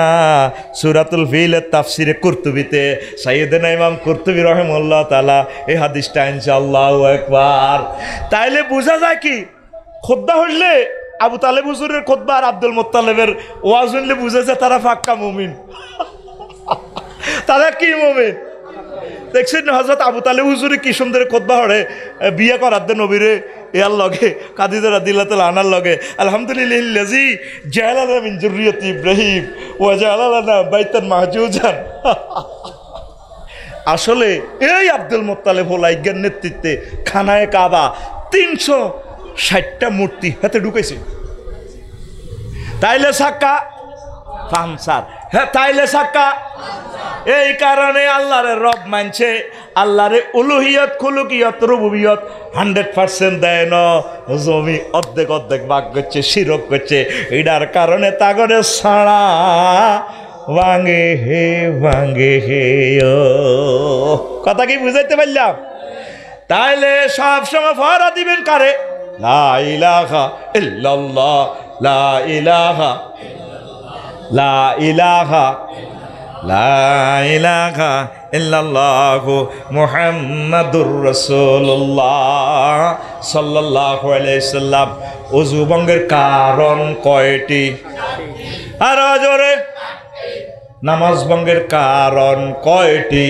সূরাতুল ফিলের তাফসিরে কুরতুবিতে সাইয়েদনা ইমাম কুরতুবী রাহিমাহুল্লাহ তাআলা এই হাদিসটা আনছে। আল্লাহু আকবার। তাইলে বোঝা যায় কি, খুতবা হইলে আবু তালেব হুজুরের খুতবা আর আব্দুল মুত্তালিবের ওয়াজ হইলে বুঝেছে তারা পাক্কা মুমিন। তারা কি মুমিন দেখছেন? হযরত আবু তালেব হুজুরে কি সুন্দর খুতবা হড়ে, বিয়ে করার দে নবীরে ইয়ার লগে কাদিজা রাদিয়াল্লাহু তাআলা আনার লগে, আলহামদুলিল্লাহি জাআলানা মিন যুররিয়াতি ইব্রাহিম ওয়া জাআলানা বাইতান মাহজুজান। আসলে এই আব্দুল মুত্তালিব হোলাইগের নেতৃত্বে খানায়ে কাবা 360টা মূর্তি হাতে ঢুকেছে। তাইলে সাক্কা পানসার, হ্যাঁ তাইলে সাক্কা। এই কারণে আল্লাহরে রব মানছে, আল্লাহরে উলুহিয়ত খুলুকিয়ত রুবুবিয়ত 100% দেয় না, জমি অর্ধেক অর্ধেক ভাগ করছে, শিরক করছে। এটার কারণে তাগরে ছাড়া ভাঙে হে ও। কথা কি বুঝাইতে পারলাম? তাইলে সব সময় ফারা দিবেন কারে? লা ইলাহা ইল্লাল্লাহ, লা ইলাহা, লা ইলাহা, লা ইলাহা ইল্লাল্লাহু মুহাম্মাদুর রাসূলুল্লাহ সাল্লাল্লাহু আলাইহি সাল্লাম। ওযু ভঙ্গের কারণ কয়টি? আর জোরে। নামাজ ভঙ্গের কারণ কয়টি?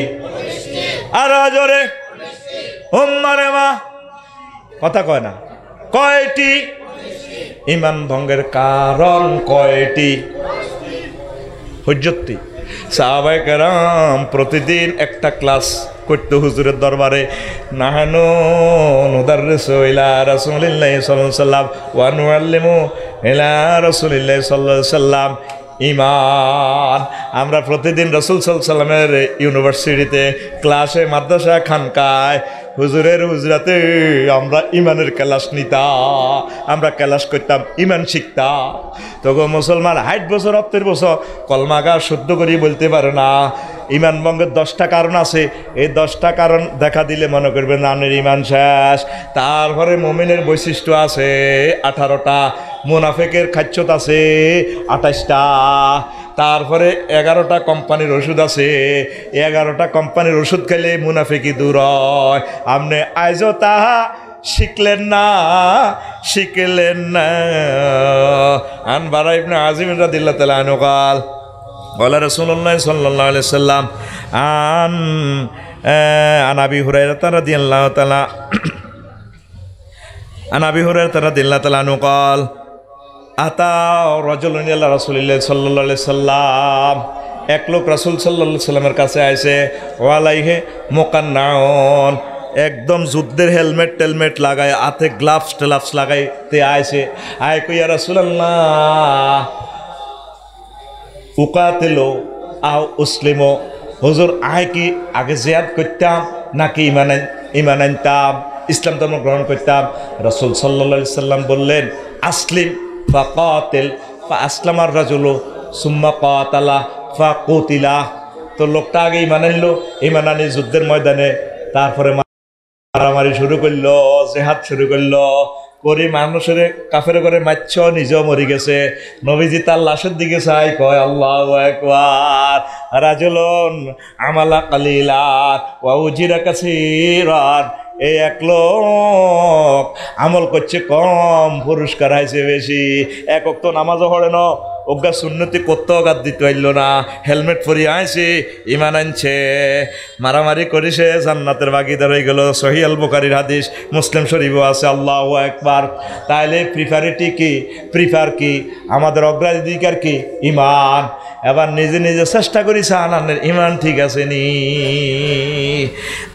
আর জোরে। উম্মারে মা কথা কয় না, কয়টি? ঈমান ভঙ্গের কারণ কয়টি? হুজ্জতি। সাহাবায়ে কেরাম প্রতিদিন একটা ক্লাস করতে হুজুরের দরবারে। নাহানু নুদাররিসু ইলা রাসূলিল্লাহি সাল্লাল্লাহু আলাইহি ওয়াসাল্লাম ওয়া নুআল্লিমু ইলা রাসূলিল্লাহি সাল্লাল্লাহু আলাইহি ওয়াসাল্লাম ঈমান। আমরা প্রতিদিন রাসূল সাল্লাল্লাহু আলাইহি ওয়াসাল্লামের ইউনিভার্সিটিতে ক্লাসে, মাদ্রাসা, খানকায়, হুজুরের হুজরাতে আমরা ইমানের ক্লাস নিতাম, আমরা ক্লাস করতাম, ইমান শিখতাম। তখন মুসলমান 60 বছর 70 বছর কলমাগা শুদ্ধ করি বলতে পারে না। ইমান ভঙ্গের 10টা কারণ আছে। এই 10টা কারণ দেখা দিলে মনে করবেন আনের ইমান শেষ। তারপরে মুমিনের বৈশিষ্ট্য আছে 18টা, মুনাফিকের খাচ্ছত আছে 28টা, তারপরে 11টা কোম্পানির ওষুধ আছে। 11টা কোম্পানির ওষুধ খেলে মুনাফিকি দূর হয়। আপনি আজও তাহা শিখলেন না, শিখলেন না। আন বারা ইবনে আযিম রাদিয়াল্লাহু তাআলা আনহু قال قال رسول الله صلى الله عليه وسلم عن ابي هريره رضي الله تعالى عن ابي هريره رضي الله تعالى عنه قال আতা রাজুলুন ইলা রাসূলিল্লাহ সাল্লাল্লাহু আলাইহি সাল্লাম। এক লোক রাসূল সাল্লাল্লাহু আলাইহি সাল্লামের কাছে আইছে, ওয়ালাইহি মুকান্নাউন, একদম যুদ্ধের হেলমেট টেলমেট লাগায়, হাতে গ্লাভস টেলাভস লাগাইতে আইছে। আয় কইয়া রাসূলুল্লাহ উকাতিলু আও উসলিমু, হুজুর আয় কি আগে জিহাদ করতাম নাকি ঈমান আনতাম, ইসলাম ধর্ম গ্রহণ করতাম? রাসূল সাল্লাল্লাহু আলাইহি সাল্লাম বললেন আসলিম ফাকাতিল ফাআসলামার রাজুলু সুম্মা কাতালা ফাকুতিলা। তো লোকটা আগে ঈমান আনলো, ঈমান আনি যুদ্ধের ময়দানে তারপরে মারামারি শুরু করলো, জিহাদ শুরু করলো করে মানুষের কাফের করে মারছ, নিজেও মরে গেছে। নবীজি তার লাশের দিকে চাই কয় আল্লাহু আকবার, রাজুলুন আমালা কালিলান ওয়া উজিরা কাসীরান। এই এক লোক আমল করছে কম, পুরস্কার আইছে বেশি। এক ওয়াক্ত নামাজও পড়ে না, অজ্ঞা সুন্নতি করতেও গাদ দিতে পারল না, হেলমেট পরিয়ে আইছে, ঈমান আনছে, মারামারি করিছে, জান্নাতের ভাগীদার হয়ে গেল। সহিহ আল বুখারীর হাদিস, মুসলিম শরীফও আছে। আল্লাহু আকবার। তাইলে প্রিফারিটি কি? প্রিফার কি? আমাদের অগ্রাধিকার কি? ঈমান। এবার নিজে নিজে চেষ্টা করি সাহানের ঈমান ঠিক আছে নি।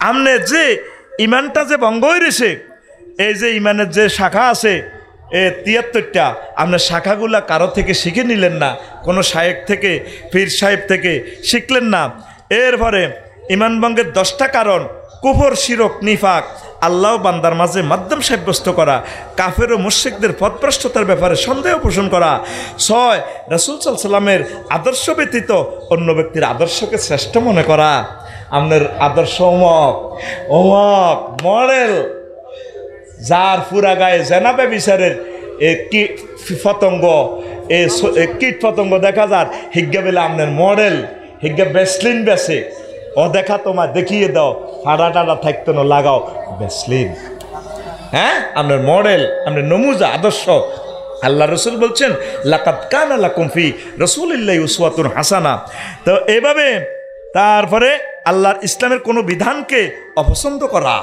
আমনে যে ঈমানটা যে ভঙ্গ হয়েছে, এই যে ঈমানের যে শাখা আছে 73টা, আপনার শাখাগুলা কারো থেকে শিখে নিলেন না, কোনো শায়েখ থেকে, পীর সাহেব থেকে শিখলেন না। এরপরে ঈমান ভঙ্গের 10টা কারণ কুফর, শিরক, নিফাক, আল্লাহ বান্দার মাঝে মাধ্যম সাব্যস্ত করা, কাফের ও মুশরিকদের পথভ্রষ্টতার ব্যাপারে সন্দেহ পোষণ করা। 6 রাসূল সাল্লাল্লাহু আলাইহি সাল্লামের আদর্শ ব্যতীত অন্য ব্যক্তির আদর্শকে শ্রেষ্ঠ মনে করা। আপনার আদর্শ অমক মডেল, যার পুরা গায়ে জেনাবে বিচারের পতঙ্গ কীট পতঙ্গ দেখা যার হিজ্ঞা বেলা আপনার মডেল, হিজ্ঞা বেসলিন বেসে ও দেখা তোমার দেখিয়ে দাও, ফাটা টাটা থাকতো না, লাগাও বেসলিন। হ্যাঁ, আপনার মডেল, আপনার নমুজা, আদর্শ। আল্লাহ রসুল বলছেন লাকাদ কানা লাকুম ফি রাসূলিল্লাহি উসওয়াতুন হাসানা। তো এভাবে তারপরে আল্লাহর ইসলামের কোনো বিধানকে অপছন্দ করা,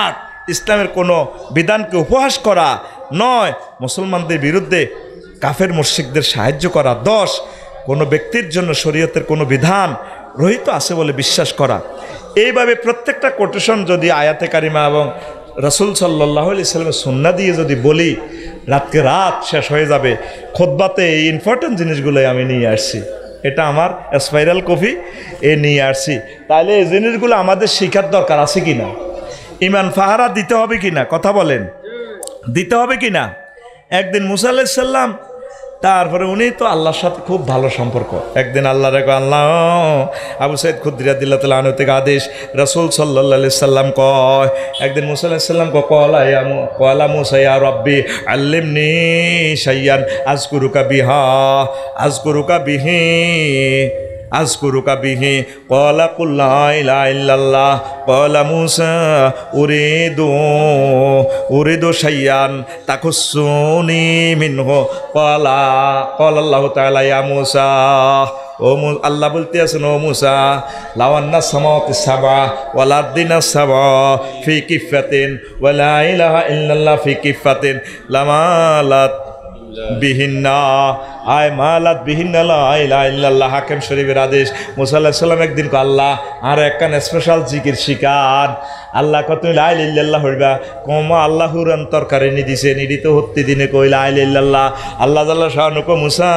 8 ইসলামের কোনো বিধানকে উপহাস করা, 9 মুসলমানদের বিরুদ্ধে কাফের মুশরিকদের সাহায্য করা, 10 কোনো ব্যক্তির জন্য শরীয়তের কোনো বিধান রহিত আছে বলে বিশ্বাস করা। এইভাবে প্রত্যেকটা কোটেশন যদি আয়াতে কারিমা এবং রাসূল সাল্লাল্লাহু আলাইহি সাল্লামের সুন্নাহ দিয়ে যদি বলি, রাতকে রাত শেষ হয়ে যাবে। খুতবাতে এই ইম্পর্টেন্ট জিনিসগুলোই আমি নিয়ে আসছি, এটা আমার স্পাইরাল কপি নিয়ে আসছি। তাহলে এই জিনিসগুলো আমাদের শেখার দরকার আছে কি না? ইমান ফাহারা দিতে হবে কি না? কথা বলেন, দিতে হবে কি না? একদিন মুসা আলাইহিস সালাম, তারপরে উনি তো আল্লাহর সাথে খুব ভালো সম্পর্ক। একদিন আল্লাহ রেখো আল্লাহ, আবু সাইদ খুদরি রাদিয়াল্লাহু তাআলা আনহু থেকে আদেশ, রাসূল সাল্লাল্লাহু আলাইহি সাল্লাম কয়, একদিন মুসা আলাইহিস সালাম কয়লা মুসা ইয়া রাব্বি আল্লিমনি শাইয়ান আযকুরুকা বিহি ক্বালা কুল লা ইলাহা ইল্লাল্লাহ ক্বালা মুসা উরিদু শাইয়ান তাকুসুনি মিনহু ক্বালা আল্লাহু তাআলা ইয়া মুসা, ও আল্লাহ বলতে আছেন, ও মুসা লাওয়ান্না সামাওয়াতি সাবা ওয়াল আরদিনা সাবা ফি কিফাতিন ওয়া লা ইলাহা ইল্লাল্লাহ ফি কিফাতিন লামালাত বিহিন্না আয় মালাত বিহিন্না লা ইলাহা ইল্লাল্লাহ। হাকিম শরীফের আদেশ। মুসা আলাইহিস সালাম একদিন কো আল্লাহ আর একখান স্পেশাল জিকির শিখান। আল্লাহ কত লা ইলাহা ইল্লাল্লাহ হইবা কমা আল্লাহর তরকারি নি দিছে, নিদিত হত্তি দিনে কই লা ইলাহা ইল্লাল্লাহ। আল্লাহ জাল্লা শাহানু কো মুসা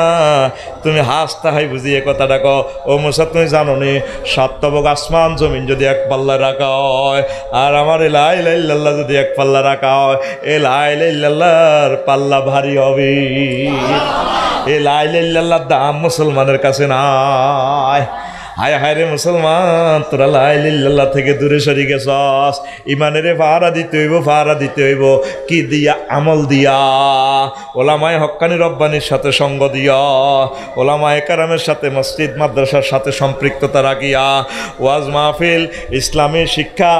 তুমি হাসতা হয় বুঝিয়ে কথাটা কও, ও মুসা তুমি জানো নি সাতবক আসমান জমিন যদি এক পাল্লা রাখা হয় আর আমার লা ইলাহা ইল্লাল্লাহ যদি এক পাল্লা রাখা হয়, এ লা ইলাহা ইল্লাল্লাহর পাল্লা ভারী হবে। এ লা ইলাহা ইল্লাল্লাহর দাম মুসলমানের কাছে নাই। হায় হায় রে মুসলমান, তোরা লা ইলাহা ইল্লাল্লাহ থেকে দূরে সরে গেছস। ইমানের ফাহারা দিতে হইব কি দিয়া? আমল দিয়া, ওলামায়ে হক্কানি রব্বানির সাথে সঙ্গ দিয়া, ওলামায়ে কেরামের সাথে মসজিদ মাদ্রাসার সাথে সম্পৃক্ততা রাখিয়া, ওয়াজ মাহফিল, ইসলামী শিক্ষা,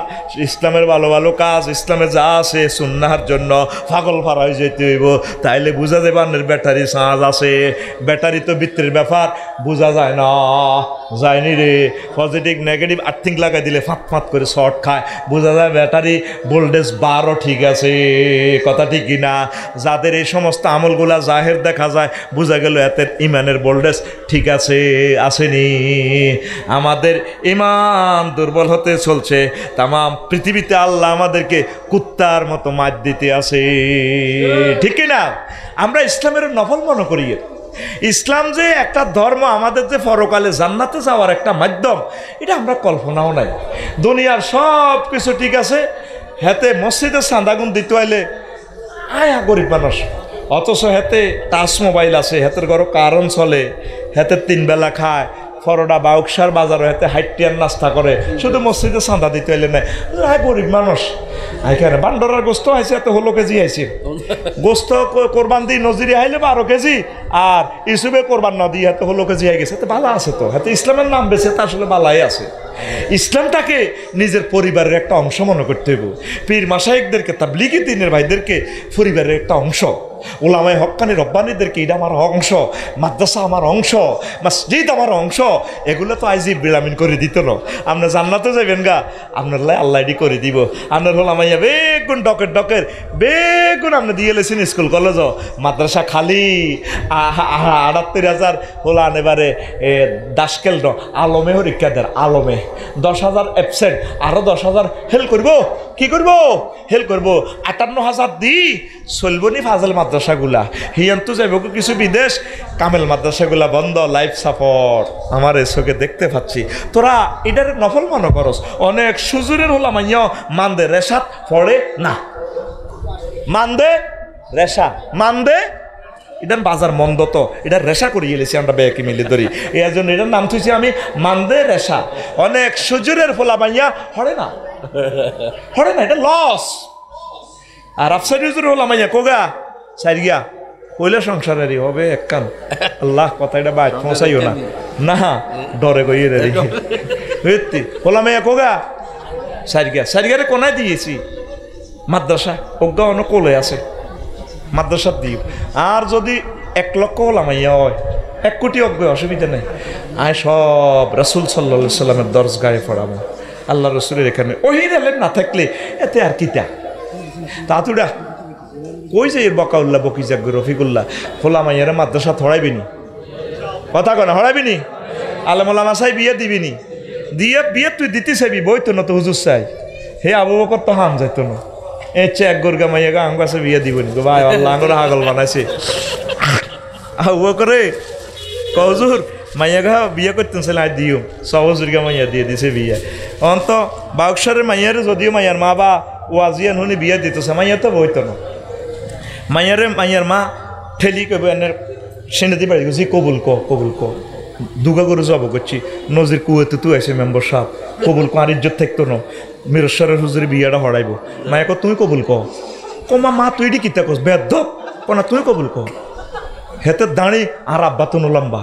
ইসলামের ভালো ভালো কাজ, ইসলামে যা আছে সুন্নাহর জন্য পাগল ফারা হয়ে যেতে হইব। তাইলে বুঝা যাবে আপনার ব্যাটারি চার্জ আছে। ব্যাটারি তো ভিতরের ব্যাপার, বোঝা যায় না, যায়নি রে। পজিটিভ নেগেটিভ আর্থিং লাগাই দিলে ফাঁত করে শর্ট খায়, বোঝা যায় ব্যাটারি ভোল্টেজ 12 ঠিক আছে। কথা ঠিক কিনা? যাদের এই সমস্ত আমলগুলা জাহের দেখা যায়, বোঝা গেল এদের ইমানের ভোল্টেজ ঠিক আছে, আসেনি। আমাদের ইমান দুর্বল হতে চলছে। তামাম পৃথিবীতে আল্লাহ আমাদেরকে কুত্তার মতো মার দিতে আছে, ঠিক কিনা? আমরা ইসলামের নফল মনে করি। ইসলাম যে একটা ধর্ম, আমাদের যে পরকালে জান্নাতে যাওয়ার একটা মাধ্যম, এটা আমরা কল্পনাও নাই। দুনিয়ার সব কিছু ঠিক আছে, হেতে মসজিদে চাঁদাগুন দিতে হইলে আয়া গরিব মানুষ, অথচ হেতে টাচ মোবাইল আছে, হেতের ঘর কারণ চলে, হেতে 3 বেলা খায়, ফরোডা বাউকসার বাজারে হেতে হাইটিয়ার নাস্তা করে, শুধু মসজিদে চাঁদা দিতে হইলে নাই। গরিব মানুষ এখানে বান্ডরার গোস্ত আইছে, এত 16 কেজি আইছে গোস্ত, কোরবান দিয়ে নজিরি আইলে 12 কেজি, আর ইসুবে কোরবান না দিয়ে এত 16 কেজি হয়ে গেছে। তো ভালো আছে, তো হাতে ইসলামের নাম বেছে, তা আসলে ভালাই আছে। ইসলামটাকে নিজের পরিবারের একটা অংশ মনে করতে হইব। পীর মাশায়েখদেরকে, তাবলীগী দ্বীনের ভাইদেরকে পরিবারের একটা অংশ, ওলামায়ে হক্কানি রব্বানিদেরকে এটা আমার অংশ, মাদ্রাসা আমার অংশ, মসজিদ আমার অংশ। এগুলো তো আইজি বিলামিন করে দিত না। আপনার জান্নাতে যাবেন গা, আপনার লাই আল্লাহ এডি করে দিব। আপনার ওলামাইয়া বেগ বেগুন ডকের বেগুন আপনি দিয়ে লেছেন স্কুল কলেজ মাদ্রাসা খালি 78,000 হলান এবারে দাসকেল আলমে হরিক্ষা দেয় আলমে 10,000 অ্যাবসেন্ট আরো 10,000 হেল করব কি করব হেল করব 58,000 দি চলব নি ফাজল মাদ্রাসাগুলা হিয়ন্তু যাইব কিছু বিদেশ কামেল মাদ্রাসাগুলা বন্ধ লাইফ সাপোর্ট আমার এসকে দেখতে পাচ্ছি তোরা এটার নফল মনে করস অনেক সুজুরের হলাম মানদে রেশাত পড়ে না মানদে রেশা মানদে এটার বাজার মন্দ তো এটা রেশা করে গেলেছি আমরা বেকি মিলে ধরি এর জন্য এটার নাম থুইছি আমি মানদে রেশা অনেক সুজুরের ফলা মাইয়া হরে না এটা লস আর আফসার হুজুর হলাম মাইয়া কোগা সাইরিয়া কইলে সংসারেরই হবে একখান আল্লাহ কথা এটা বাইর পৌঁছাইও না না ডরে গইয়ে রে হইতি হলাম মাইয়া কোগা সাইরিয়ারে কোনায় দিয়েছি মাদ্রাসা অজ্ঞা অনেক কোলে আছে মাদ্রাসা দিও আর যদি 1 লক্ষ হলাম মাইয়া হয় 1 কোটি অজ্ঞ অসুবিধা নেই আয় সব রাসূল সাল্লাল্লাহু আলাইহি সাল্লামের দরজগাহে পড়াবো আল্লাহ রসুলের এখানে ওহির আলেম না থাকলে এতে আর কিতা তাতুডা কই যে বকাউল্লাহ বকিজাগ রফিকুল্লাহ ফোলা মাইয়ারে মাদ্রাসা থড়াইবিনি কথা কনা হড়াইবিনি আলেম ওলামা চাই বিয়ে দিবিনি দিয়ে বিয়ে তুই দিতে চাইবি বই তো না তো হুজুর চাই হে আবু বকর তো হাম যাইতো না এক গোরগা মাইয়াগা আম কাছে বিয়ে দিবনি গো ভাই আল্লাহ আঙ্গুর হাগল বানাইছে আবু বকরে কহুজুর মাইয়াগা বিয়ে করতেন সেলাই দিও সহজুরগা মাইয়া দিয়ে দিছে বিয়ে অন্ত বাউকসারের মাইয়ারে যদিও মাইয়ার মা বা ওয়াজিয়ান হুনি বিয়ে দিতেছে মাইয়া তো বইতো না মাইয়ার মা ঠেলি কবে এনে সেনেতে বাড়ি গেছি কবুল ক দুগা করে যাব করছি নজির কুয়েতে তুই আছে মেম্বার সাহেব কবুল ক আর ইজ্জত থাকতো না মিরস্বরের হুজুরের বিয়েটা হরাইব মায়া কো তুই কবুল কমা মা তুই ডি কিতা কস বেদ কনা তুই কবুল ক হেতে দাঁড়ি আর আব্বা তো লম্বা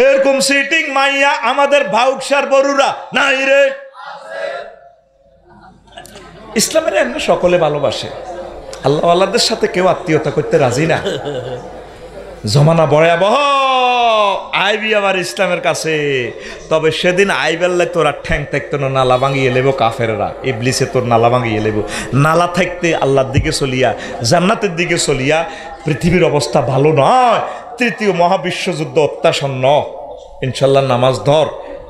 এরকম সিটিং মাইয়া আমাদের ভাউকসার বড়ুরা নাই রে ইসলামের এমনি সকলে ভালোবাসে আল্লাহ আল্লাহদের সাথে কেউ আত্মীয়তা করতে রাজি না জমানা ভয়াবহ আইবি আবার ইসলামের কাছে তবে সেদিন আইবেল্লাই তোরা ঠ্যাং থাকতো না নালা ভাঙিয়ে লেবো কাফেররা ইবলিসে তোর নালা ভাঙিয়ে লেবো নালা থাকতে আল্লাহর দিকে চলিয়া জান্নাতের দিকে চলিয়া পৃথিবীর অবস্থা ভালো নয় তৃতীয় মহাবিশ্বযুদ্ধ অত্যাসন্ন ইনশাল্লাহ নামাজ ধর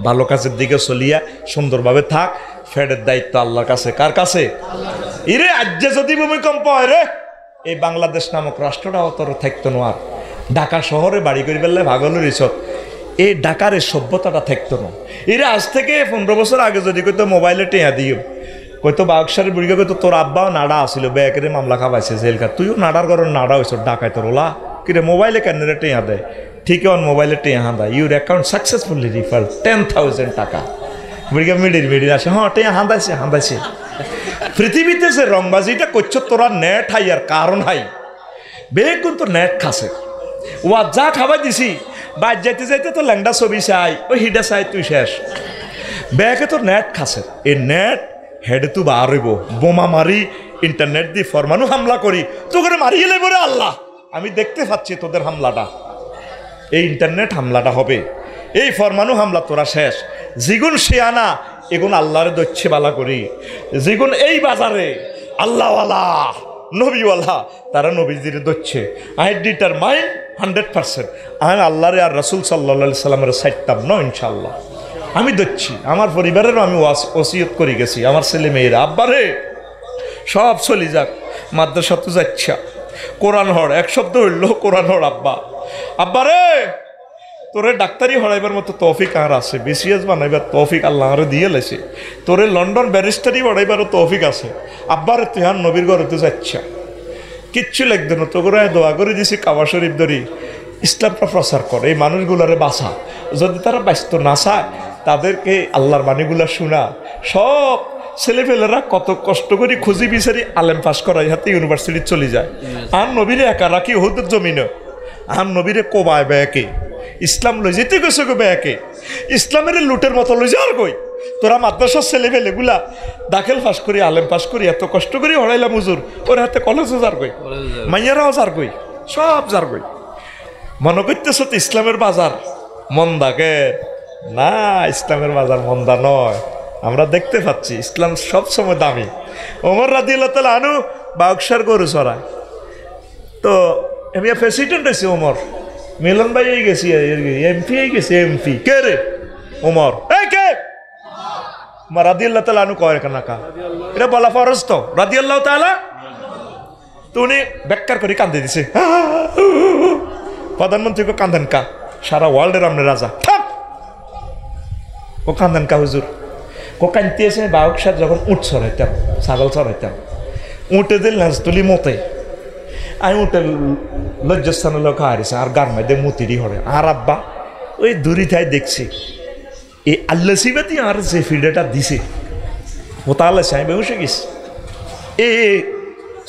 ভালো কাজের দিকে চলিয়া সুন্দরভাবে থাক ফেডের দায়িত্ব আল্লাহর কাছে কার কাছে ইরে আজ্যে যদি ভূমিকম্প হয় রে এই বাংলাদেশ নামক রাষ্ট্রটাও তোর থাকতো না আর ঢাকা শহরে বাড়ি করে ফেললে ভাগলের ইসত এই ঢাকার এই সভ্যতাটা থাকতো না এরা আজ থেকে 15 বছর আগে যদি কইতো মোবাইলে টেয়া দিও কইতো বাক্সারের বুড়িকে কইতো তোর আব্বাও নাড়া আসিল ব্যাকেরে মামলা খাবাইছে জেলকার তুইও নাড়ার ঘরের নাড়া হয়েছ ডাকায় তোর ওলা কিরে মোবাইলে কেন টেয়া দেয় ঠিকই অন মোবাইলে টেয়া হাঁদা ইউর অ্যাকাউন্ট সাকসেসফুলি রিফার 10,000 টাকা বুড়িকে মিডির আসে হ্যাঁ টেয়া হাঁদাইছে পৃথিবীতে যে রংবাজিটা করছো তোরা নেট হাই আর কারণ হাই বেগুন তো নেট খাসে ওয়া যা খাবার দিছি বাদ যাইতে তো ল্যাংডা ছবি চাই ওই হিডা চাই তুই শেষ ব্যাগে তো নেট খাসে এই নেট হেডে তু বার হইব বোমা মারি ইন্টারনেট দিয়ে ফরমানু হামলা করি তো করে মারিয়ে লেব রে আল্লাহ আমি দেখতে পাচ্ছি তোদের হামলাটা এই ইন্টারনেট হামলাটা হবে এই ফরমানু হামলা তোরা শেষ জিগুন শিয়ানা এগুন আল্লাহরে দচ্ছে বালা করি জিগুন এই বাজারে আল্লাহওয়ালা নবীওয়ালা তারা নবীজিরে দচ্ছে আই ডিটারমাইন 100% আমি আল্লাহরে আর রাসূল সাল্লাল্লাহু আলাইহি সাল্লামের সাইটতাম না ইনশাআল্লাহ আমি দচ্ছি আমার পরিবারেরও আমি ওসিয়ত করে গেছি আমার ছেলে মেয়েরা আব্বারে সব চলে যাক মাদ্রাসা তো যাচ্ছা কোরআন হড় এক শব্দ হইল কোরআন হড় আব্বারে তোরে ডাক্তারি হড়াইবার মতো তৌফিক আর আছে বিসিএস বানাইবার তৌফিক আল্লাহ আরে দিয়ে লেছে তোরে লন্ডন ব্যারিস্টারি বানাইবারও তৌফিক আছে আব্বারে তুই আর নবীর ঘরে তো যাচ্ছা কিচ্ছু লাগতো না তোকে দোয়া করে দিছি কাবা শরীফ ধরি ইসলামটা প্রচার করে এই মানুষগুলারে বাঁচা যদি তারা ব্যস্ত না চায় তাদেরকে আল্লাহর বাণীগুলা শোনা সব ছেলেপেলেরা কত কষ্ট করে খুঁজি বিচারি আলেম পাস করাই হাতে ইউনিভার্সিটি চলে যায় আর নবীরে একা রাখি ওহুদের জমিনে আর নবীরে কোবায় ব্যাকে ইসলাম লই যেতে গেছে গো ব্যাকে ইসলামের লুটের মতো লই যাওয়ার কই তোরা মাদ্রাসার ছেলেপেলেগুলা দাখিল পাস করি আলেম পাস করি এত কষ্ট করে হড়াইলাম হুজুর ওর হাতে কলেজও যার কই মাইয়ারাও যার কই সব যার কই মনে করতেছ তো ইসলামের বাজার মন্দাকে না ইসলামের বাজার মন্দা নয় আমরা দেখতে পাচ্ছি ইসলাম সবসময় দামি। ওমর রাদিয়াল্লাহু তাআলা আনহু বাক্সার গরু চড়ায়, তো আমি প্রেসিডেন্ট হয়েছি ওমর, মিলন ভাই হয়ে গেছি, এমপি হয়ে গেছি। এমপি কে রে? ওমর। এই কে? রাদিয়াল্লাহু তাআলা আনহু কয় না কা, এটা বলা ফরজ তো রাদিয়াল্লাহু তাআলা। তো উনি ব্যাখ্যার করে কান্দে দিছে। প্রধানমন্ত্রীকে কান্দেন কা? সারা ওয়ার্ল্ডের আমরা রাজা, ও কান্দেন কা হুজুর? ও কানতে এসে বাউকসার যখন উঠ চড়াইতাম, ছাগল চড়াইতাম, উঠে দিল নাচ তুলি মতে, আমি উঠে লজ্জাস্থানের লোক হারিয়েছে আর গান মাইদে মুতিরি হরে। আর আব্বা ওই দূরি থাই দেখছি এই আল্লা সিবাতি আর যে ফিল্ডটা দিছে ও তাহলে আমি বেউসে গেছি। এ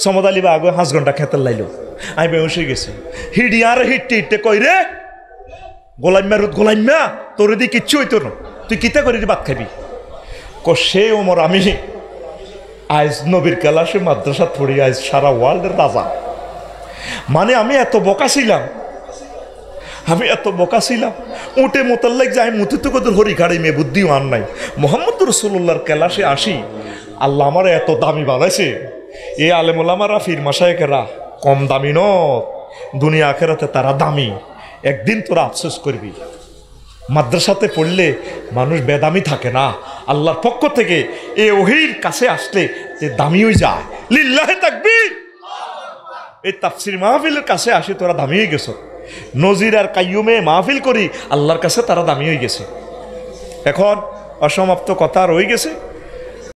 সমদালি বা আগে 5 ঘন্টা খেতে লাইলো, আমি বেউসে গেছি। হিডি আর হিটতে হিটতে কই রে গোলাইম্যা রুদ গোলাইম্যা, তোর দিয়ে কিচ্ছু হইতো না, তুই কিতা করি ভাত খাবি? সে ওমর আমি আজ নবীর ক্লাসে মাদ্রাসা পড়ি, আজ সারা ওয়ার্ল্ডের রাজা। মানে আমি এত বোকা ছিলাম, আমি এত বোকা ছিলাম। উঠে মোতাল্লাক যে আমি মুতিতে কত হরি খাড়ি মেয়ে বুদ্ধিও আর নাই। মোহাম্মদ রসুল্লাহর ক্লাসে আসি, আল্লাহ আমার এত দামি বানাইছে। এই আলেমুলামারা ফির মাসায়েকেরা কম দামি ন, দুনিয়া আখেরাতে তারা দামি। একদিন তোরা আফসোস করবি, মাদ্রাসাতে পড়লে মানুষ বেদামি থাকে না। আল্লাহর পক্ষ থেকে এ ওহির কাছে আসলে যে দামি হয়ে যায়। লিল্লাহে তাকবীর। এই তাফসির মাহফিলের কাছে আসে তোরা দামি হয়ে গেছো। নজির আর কাইয়ুমে মাহফিল করি, আল্লাহর কাছে তারা দামি হয়ে গেছে। এখন অসমাপ্ত কথা রয়ে গেছে।